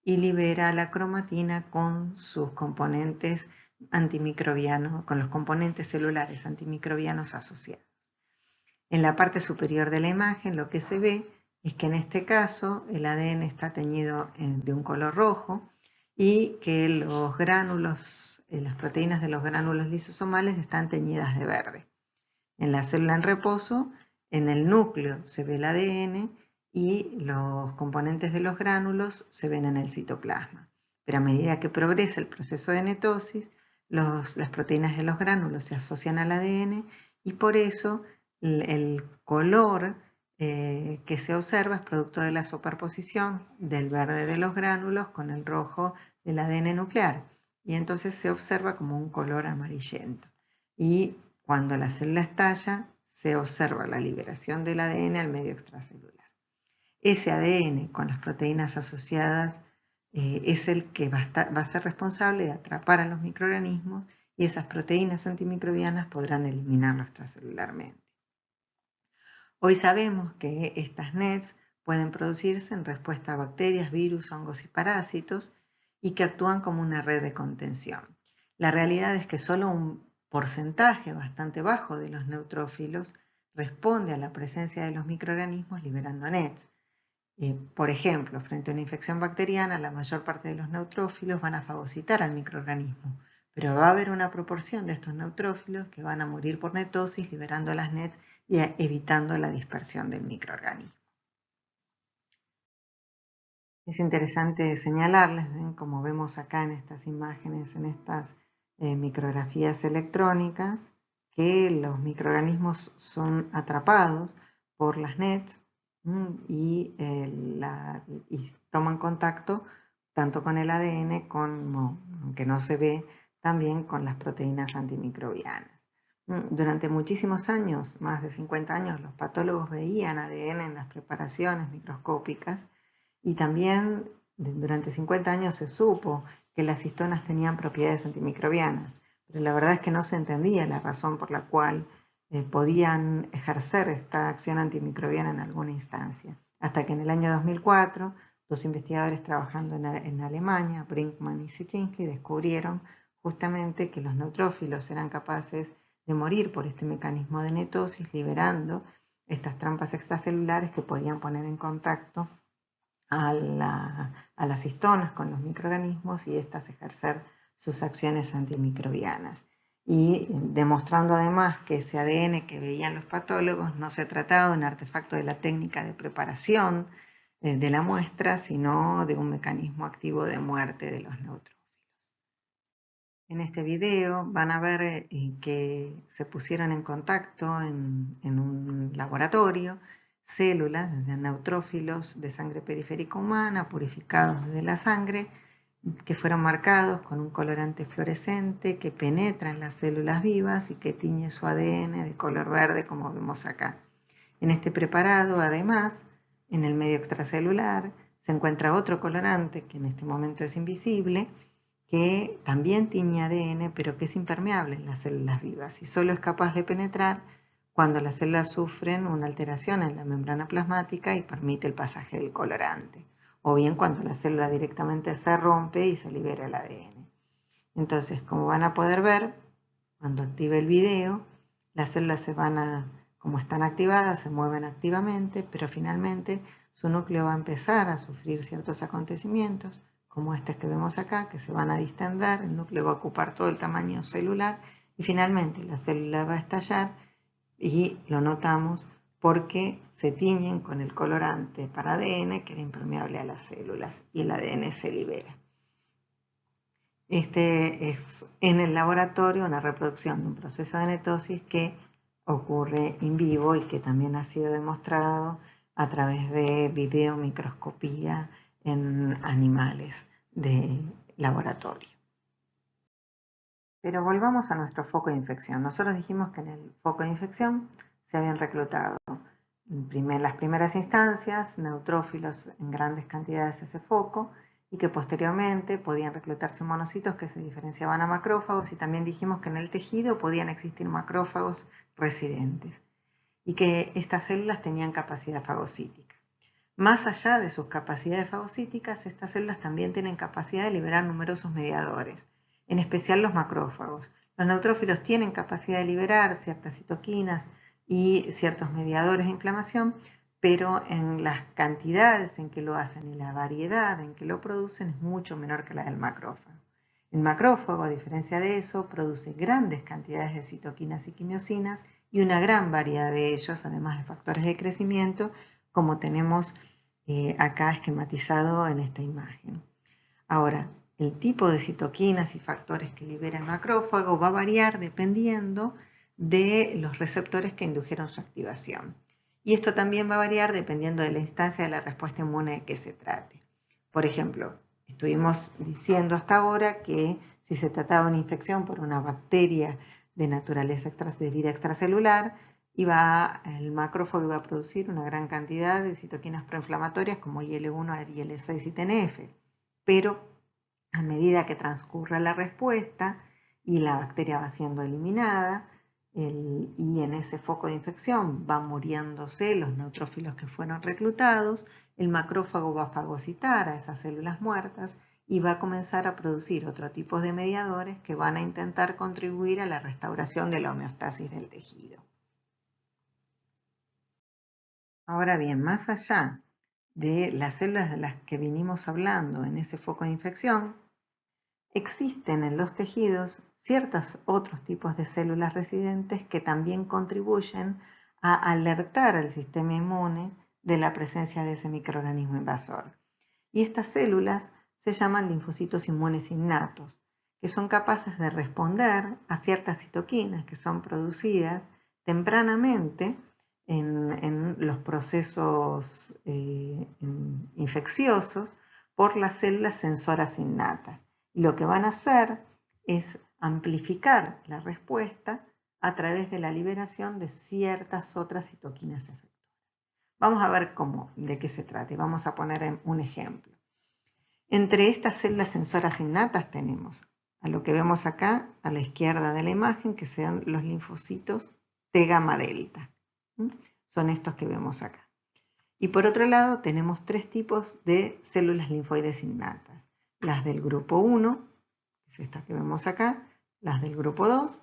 S1: y libera la cromatina con sus componentes antimicrobianos, con los componentes celulares antimicrobianos asociados. En la parte superior de la imagen lo que se ve es que en este caso el ADN está teñido de un color rojo y que los gránulos, las proteínas de los gránulos lisosomales están teñidas de verde. En la célula en reposo, en el núcleo se ve el ADN y los componentes de los gránulos se ven en el citoplasma. Pero a medida que progresa el proceso de netosis, las proteínas de los gránulos se asocian al ADN y por eso el color que se observa es producto de la superposición del verde de los gránulos con el rojo del ADN nuclear. Y entonces se observa como un color amarillento. Y cuando la célula estalla, se observa la liberación del ADN al medio extracelular. Ese ADN con las proteínas asociadas es el que va a ser responsable de atrapar a los microorganismos y esas proteínas antimicrobianas podrán eliminarlo extracelularmente. Hoy sabemos que estas NETs pueden producirse en respuesta a bacterias, virus, hongos y parásitos y que actúan como una red de contención. La realidad es que solo un porcentaje bastante bajo de los neutrófilos responde a la presencia de los microorganismos liberando NETs. Por ejemplo, frente a una infección bacteriana, la mayor parte de los neutrófilos van a fagocitar al microorganismo, pero va a haber una proporción de estos neutrófilos que van a morir por netosis liberando las NETs y evitando la dispersión del microorganismo. Es interesante señalarles, ¿ven? Como vemos acá en estas imágenes, en estas micrografías electrónicas, que los microorganismos son atrapados por las NETs y toman contacto tanto con el ADN, aunque no se ve, también con las proteínas antimicrobianas. Durante muchísimos años, más de 50 años, los patólogos veían ADN en las preparaciones microscópicas y también durante 50 años se supo que las histonas tenían propiedades antimicrobianas. pero la verdad es que no se entendía la razón por la cual podían ejercer esta acción antimicrobiana en alguna instancia. Hasta que en el año 2004, dos investigadores trabajando en Alemania, Brinkmann y Sitchinski, descubrieron justamente que los neutrófilos eran capaces de morir por este mecanismo de netosis, liberando estas trampas extracelulares que podían poner en contacto a las histonas con los microorganismos y éstas ejercer sus acciones antimicrobianas. Y demostrando además que ese ADN que veían los patólogos no se trataba de un artefacto de la técnica de preparación de la muestra, sino de un mecanismo activo de muerte de los neutrófilos. En este video van a ver que se pusieron en contacto en un laboratorio células de neutrófilos de sangre periférica humana purificados de la sangre que fueron marcados con un colorante fluorescente que penetra en las células vivas y que tiñe su ADN de color verde como vemos acá. En este preparado, además, en el medio extracelular se encuentra otro colorante que en este momento es invisible, que también tiñe ADN, pero que es impermeable en las células vivas y solo es capaz de penetrar cuando las células sufren una alteración en la membrana plasmática y permite el pasaje del colorante, o bien cuando la célula directamente se rompe y se libera el ADN. Entonces, como van a poder ver, cuando active el video, las células como están activadas, se mueven activamente, pero finalmente su núcleo va a empezar a sufrir ciertos acontecimientos, como este que vemos acá, que se van a distender, el núcleo va a ocupar todo el tamaño celular y finalmente la célula va a estallar y lo notamos porque se tiñen con el colorante para ADN que era impermeable a las células y el ADN se libera. Este es en el laboratorio una reproducción de un proceso de netosis que ocurre in vivo y que también ha sido demostrado a través de videomicroscopía en animales de laboratorio. Pero volvamos a nuestro foco de infección. Nosotros dijimos que en el foco de infección se habían reclutado en las primeras instancias neutrófilos en grandes cantidades a ese foco y que posteriormente podían reclutarse monocitos que se diferenciaban a macrófagos y también dijimos que en el tejido podían existir macrófagos residentes y que estas células tenían capacidad fagocítica. Más allá de sus capacidades fagocíticas, estas células también tienen capacidad de liberar numerosos mediadores, en especial los macrófagos. Los neutrófilos tienen capacidad de liberar ciertas citoquinas y ciertos mediadores de inflamación, pero en las cantidades en que lo hacen y la variedad en que lo producen es mucho menor que la del macrófago. El macrófago, a diferencia de eso, produce grandes cantidades de citoquinas y quimiosinas y una gran variedad de ellos, además de factores de crecimiento, como tenemos acá esquematizado en esta imagen. Ahora, el tipo de citoquinas y factores que libera el macrófago va a variar dependiendo de los receptores que indujeron su activación. Y esto también va a variar dependiendo de la instancia de la respuesta inmune de que se trate. Por ejemplo, estuvimos diciendo hasta ahora que si se trataba de una infección por una bacteria de naturaleza de vida extracelular, el macrófago iba a producir una gran cantidad de citoquinas proinflamatorias como IL-1, IL-6 y TNF. Pero a medida que transcurre la respuesta y la bacteria va siendo eliminada, y en ese foco de infección van muriéndose los neutrófilos que fueron reclutados, el macrófago va a fagocitar a esas células muertas y va a comenzar a producir otro tipo de mediadores que van a intentar contribuir a la restauración de la homeostasis del tejido. Ahora bien, más allá de las células de las que vinimos hablando en ese foco de infección, existen en los tejidos ciertos otros tipos de células residentes que también contribuyen a alertar al sistema inmune de la presencia de ese microorganismo invasor. Y estas células se llaman linfocitos inmunes innatos, que son capaces de responder a ciertas citoquinas que son producidas tempranamente en los procesos infecciosos por las células sensoras innatas. Y lo que van a hacer es amplificar la respuesta a través de la liberación de ciertas otras citoquinas efectoras. Vamos a ver de qué se trata y vamos a poner un ejemplo. Entre estas células sensoras innatas tenemos a lo que vemos acá a la izquierda de la imagen, que sean los linfocitos T gamma delta. Son estos que vemos acá. Y por otro lado tenemos tres tipos de células linfoides innatas. Las del grupo 1, que es esta que vemos acá, las del grupo 2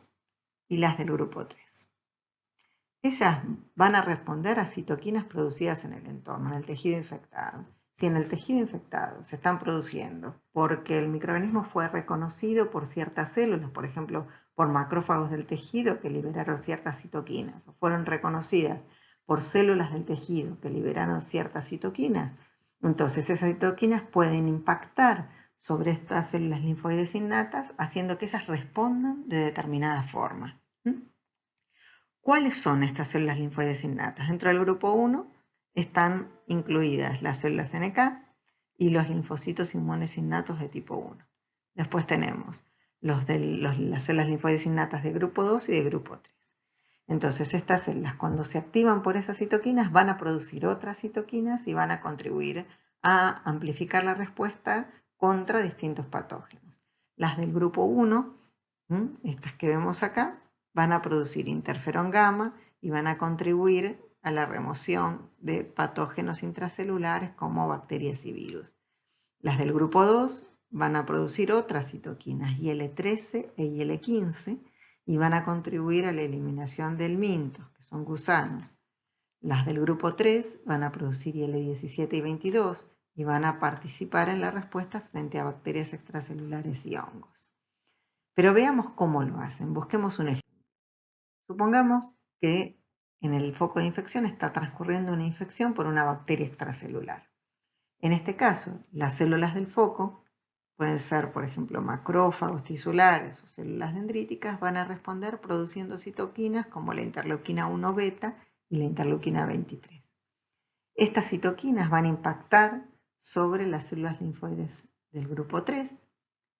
S1: y las del grupo 3. Ellas van a responder a citoquinas producidas en el entorno, en el tejido infectado. Si en el tejido infectado se están produciendo porque el microorganismo fue reconocido por ciertas células, por ejemplo, por macrófagos del tejido que liberaron ciertas citoquinas, o fueron reconocidas por células del tejido que liberaron ciertas citoquinas, entonces esas citoquinas pueden impactar sobre estas células linfoides innatas, haciendo que ellas respondan de determinada forma. ¿Cuáles son estas células linfoides innatas? Dentro del grupo 1 están incluidas las células NK y los linfocitos inmunes innatos de tipo 1. Después tenemos las células linfoides innatas de grupo 2 y de grupo 3. Entonces estas células, cuando se activan por esas citoquinas, van a producir otras citoquinas y van a contribuir a amplificar la respuesta contra distintos patógenos. Las del grupo 1, estas que vemos acá, van a producir interferón gamma y van a contribuir a la remoción de patógenos intracelulares como bacterias y virus. Las del grupo 2 van a producir otras citoquinas, IL-13 e IL-15, y van a contribuir a la eliminación del mintos, que son gusanos. Las del grupo 3 van a producir IL-17 y 22 y van a participar en la respuesta frente a bacterias extracelulares y hongos. Pero veamos cómo lo hacen. Busquemos un ejemplo. Supongamos que en el foco de infección está transcurriendo una infección por una bacteria extracelular. En este caso, las células del foco, pueden ser, por ejemplo, macrófagos tisulares o células dendríticas, van a responder produciendo citoquinas como la interleuquina 1 beta y la interleuquina 23. Estas citoquinas van a impactar sobre las células linfoides del grupo 3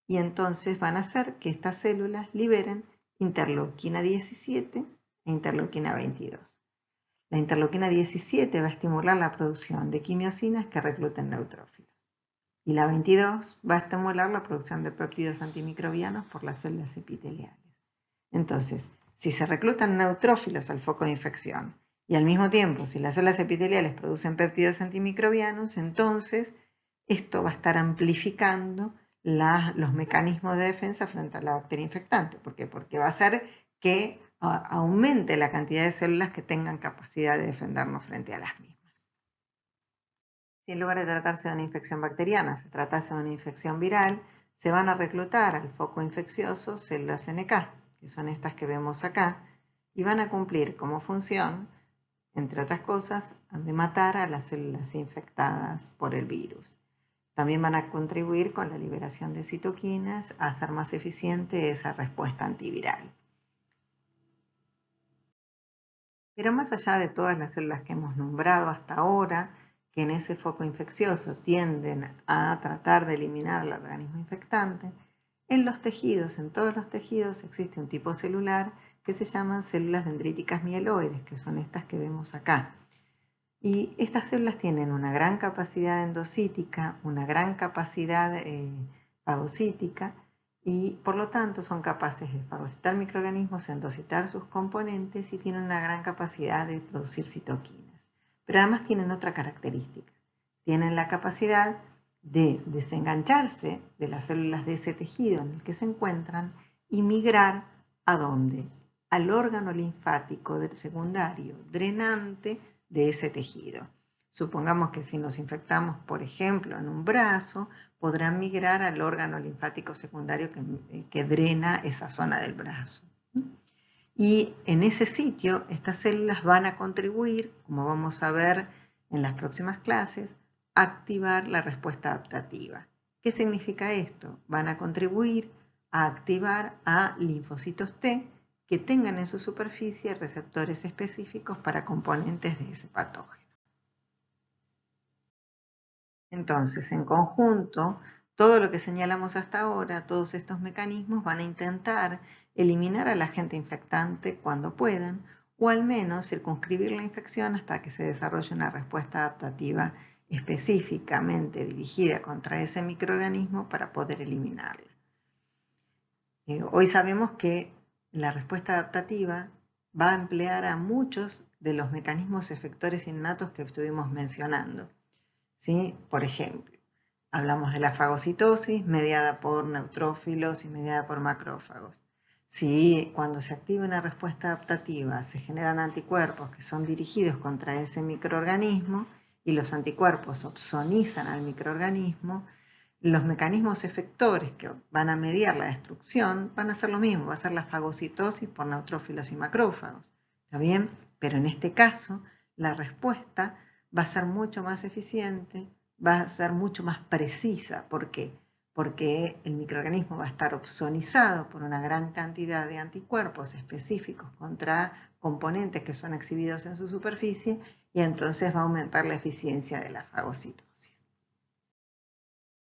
S1: y entonces van a hacer que estas células liberen interleuquina 17 e interleuquina 22. La interleuquina 17 va a estimular la producción de quimiosinas que recluten neutrófilos. Y la 22 va a estimular la producción de péptidos antimicrobianos por las células epiteliales. Entonces, si se reclutan neutrófilos al foco de infección y al mismo tiempo si las células epiteliales producen péptidos antimicrobianos, entonces esto va a estar amplificando los mecanismos de defensa frente a la bacteria infectante. ¿Por qué? Porque va a hacer que aumente la cantidad de células que tengan capacidad de defendernos frente a las mismas. Si en lugar de tratarse de una infección bacteriana se tratase de una infección viral, se van a reclutar al foco infeccioso células NK, que son estas que vemos acá, y van a cumplir como función, entre otras cosas, de matar a las células infectadas por el virus. También van a contribuir con la liberación de citoquinas a hacer más eficiente esa respuesta antiviral. Pero más allá de todas las células que hemos nombrado hasta ahora, que en ese foco infeccioso tienden a tratar de eliminar al organismo infectante, en los tejidos, en todos los tejidos, existe un tipo celular que se llaman células dendríticas mieloides, que son estas que vemos acá. Y estas células tienen una gran capacidad endocítica, una gran capacidad fagocítica, y por lo tanto son capaces de fagocitar microorganismos, endocitar sus componentes y tienen una gran capacidad de producir citoquinas. Pero además tienen otra característica. Tienen la capacidad de desengancharse de las células de ese tejido en el que se encuentran y migrar ¿a dónde? Al órgano linfático del secundario drenante de ese tejido. Supongamos que si nos infectamos, por ejemplo, en un brazo, podrán migrar al órgano linfático secundario que drena esa zona del brazo. Y en ese sitio, estas células van a contribuir, como vamos a ver en las próximas clases, a activar la respuesta adaptativa. ¿Qué significa esto? Van a contribuir a activar a linfocitos T que tengan en su superficie receptores específicos para componentes de ese patógeno. Entonces, en conjunto, todo lo que señalamos hasta ahora, todos estos mecanismos van a intentar eliminar al agente infectante cuando puedan, o al menos circunscribir la infección hasta que se desarrolle una respuesta adaptativa específicamente dirigida contra ese microorganismo para poder eliminarla. Hoy sabemos que la respuesta adaptativa va a emplear a muchos de los mecanismos efectores innatos que estuvimos mencionando, ¿sí? Por ejemplo, hablamos de la fagocitosis mediada por neutrófilos y mediada por macrófagos. Si cuando se activa una respuesta adaptativa se generan anticuerpos que son dirigidos contra ese microorganismo y los anticuerpos opsonizan al microorganismo, los mecanismos efectores que van a mediar la destrucción van a ser lo mismo, va a ser la fagocitosis por neutrófilos y macrófagos. ¿Está bien? Pero en este caso, la respuesta va a ser mucho más eficiente, va a ser mucho más precisa. ¿Por qué? Porque el microorganismo va a estar opsonizado por una gran cantidad de anticuerpos específicos contra componentes que son exhibidos en su superficie y entonces va a aumentar la eficiencia de la fagocitosis.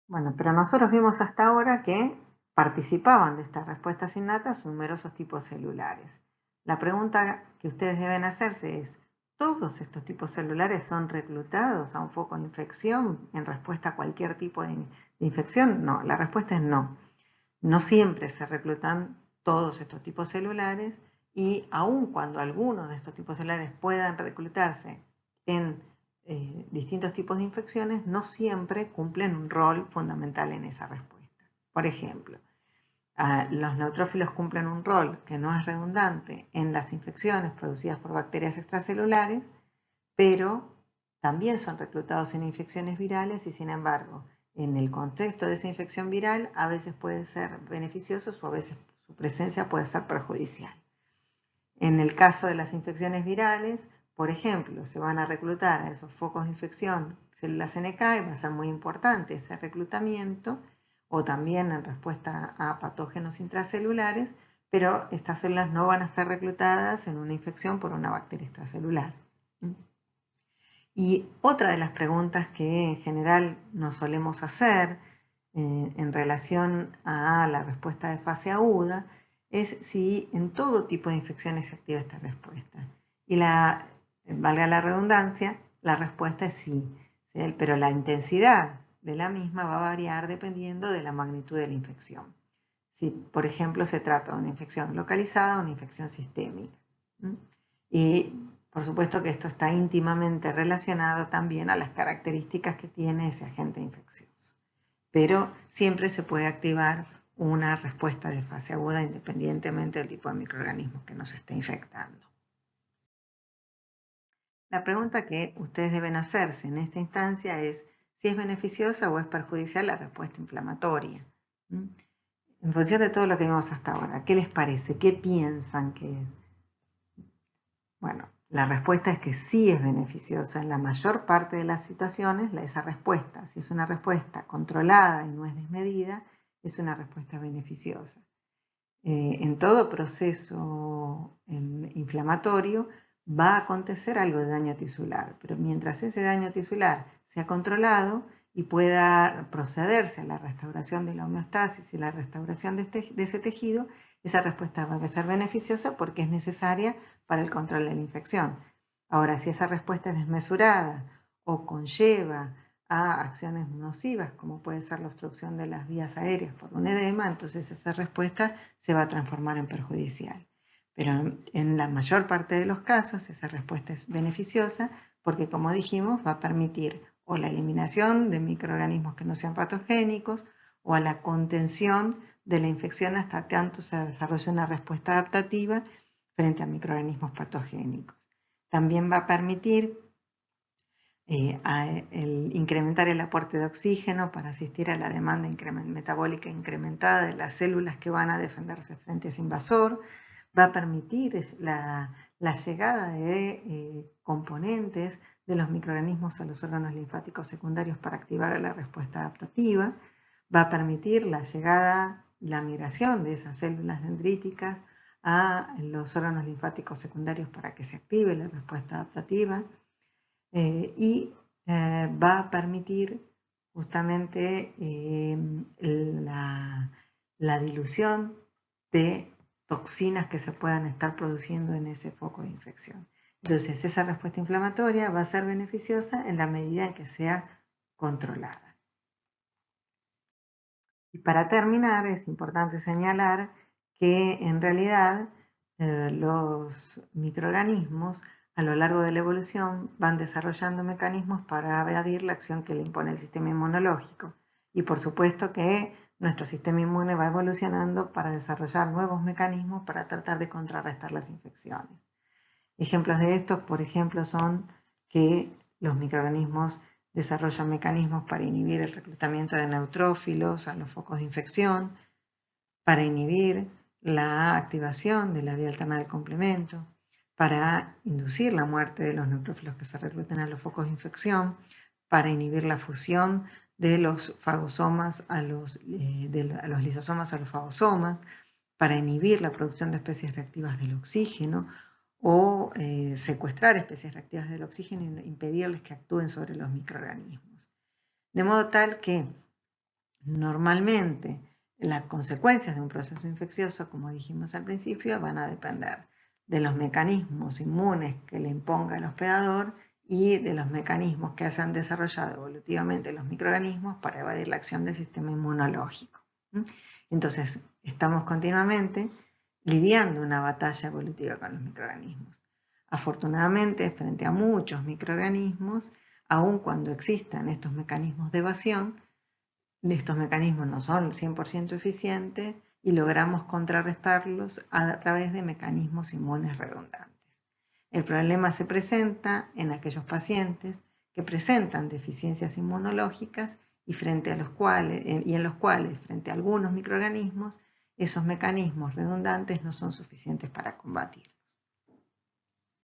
S1: Bueno, pero nosotros vimos hasta ahora que participaban de estas respuestas innatas numerosos tipos celulares. La pregunta que ustedes deben hacerse es, ¿todos estos tipos celulares son reclutados a un foco de infección en respuesta a cualquier tipo de infección? No, la respuesta es no. No siempre se reclutan todos estos tipos celulares y aun cuando algunos de estos tipos celulares puedan reclutarse en distintos tipos de infecciones, no siempre cumplen un rol fundamental en esa respuesta. Por ejemplo, los neutrófilos cumplen un rol que no es redundante en las infecciones producidas por bacterias extracelulares, pero también son reclutados en infecciones virales y, sin embargo, en el contexto de esa infección viral a veces puede ser beneficioso o a veces su presencia puede ser perjudicial. En el caso de las infecciones virales, por ejemplo, se van a reclutar a esos focos de infección células NK y va a ser muy importante ese reclutamiento, o también en respuesta a patógenos intracelulares, pero estas células no van a ser reclutadas en una infección por una bacteria extracelular. Y otra de las preguntas que en general nos solemos hacer en relación a la respuesta de fase aguda es si en todo tipo de infecciones se activa esta respuesta. Y valga la redundancia, la respuesta es sí, pero la intensidad de la misma va a variar dependiendo de la magnitud de la infección. Si, por ejemplo, se trata de una infección localizada o una infección sistémica. Y por supuesto que esto está íntimamente relacionado también a las características que tiene ese agente infeccioso. Pero siempre se puede activar una respuesta de fase aguda independientemente del tipo de microorganismo que nos esté infectando. La pregunta que ustedes deben hacerse en esta instancia es si es beneficiosa o es perjudicial la respuesta inflamatoria. En función de todo lo que vimos hasta ahora, ¿qué les parece? ¿Qué piensan que es? Bueno, la respuesta es que sí es beneficiosa en la mayor parte de las situaciones, esa respuesta. Si es una respuesta controlada y no es desmedida, es una respuesta beneficiosa. En todo proceso inflamatorio va a acontecer algo de daño tisular, pero mientras ese daño tisular sea controlado y pueda procederse a la restauración de la homeostasis y la restauración de ese tejido, esa respuesta va a ser beneficiosa porque es necesaria para el control de la infección. Ahora, si esa respuesta es desmesurada o conlleva a acciones nocivas, como puede ser la obstrucción de las vías aéreas por un edema, entonces esa respuesta se va a transformar en perjudicial. Pero en la mayor parte de los casos esa respuesta es beneficiosa porque, como dijimos, va a permitir o la eliminación de microorganismos que no sean patogénicos o a la contención de la infección hasta tanto se desarrolle una respuesta adaptativa frente a microorganismos patogénicos. También va a permitir incrementar el aporte de oxígeno para asistir a la demanda metabólica incrementada de las células que van a defenderse frente a ese invasor, va a permitir la llegada de componentes de los microorganismos a los órganos linfáticos secundarios para activar la respuesta adaptativa, va a permitir la migración de esas células dendríticas a los órganos linfáticos secundarios para que se active la respuesta adaptativa, y va a permitir justamente la dilución de toxinas que se puedan estar produciendo en ese foco de infección. Entonces, esa respuesta inflamatoria va a ser beneficiosa en la medida en que sea controlada. Y para terminar, es importante señalar que en realidad los microorganismos a lo largo de la evolución van desarrollando mecanismos para evadir la acción que le impone el sistema inmunológico. Y por supuesto que nuestro sistema inmune va evolucionando para desarrollar nuevos mecanismos para tratar de contrarrestar las infecciones. Ejemplos de estos, por ejemplo, son que los microorganismos desarrollan mecanismos para inhibir el reclutamiento de neutrófilos a los focos de infección, para inhibir la activación de la vía alterna del complemento, para inducir la muerte de los neutrófilos que se recluten a los focos de infección, para inhibir la fusión de los fagosomas a los lisosomas a los fagosomas, para inhibir la producción de especies reactivas del oxígeno o secuestrar especies reactivas del oxígeno e impedirles que actúen sobre los microorganismos. De modo tal que normalmente las consecuencias de un proceso infeccioso, como dijimos al principio, van a depender de los mecanismos inmunes que le imponga el hospedador y de los mecanismos que se han desarrollado evolutivamente los microorganismos para evadir la acción del sistema inmunológico. Entonces, estamos continuamente lidiando una batalla evolutiva con los microorganismos. Afortunadamente, frente a muchos microorganismos, aun cuando existan estos mecanismos de evasión, estos mecanismos no son 100% eficientes y logramos contrarrestarlos a través de mecanismos inmunes redundantes. El problema se presenta en aquellos pacientes que presentan deficiencias inmunológicas y en los cuales, frente a algunos microorganismos, esos mecanismos redundantes no son suficientes para combatir.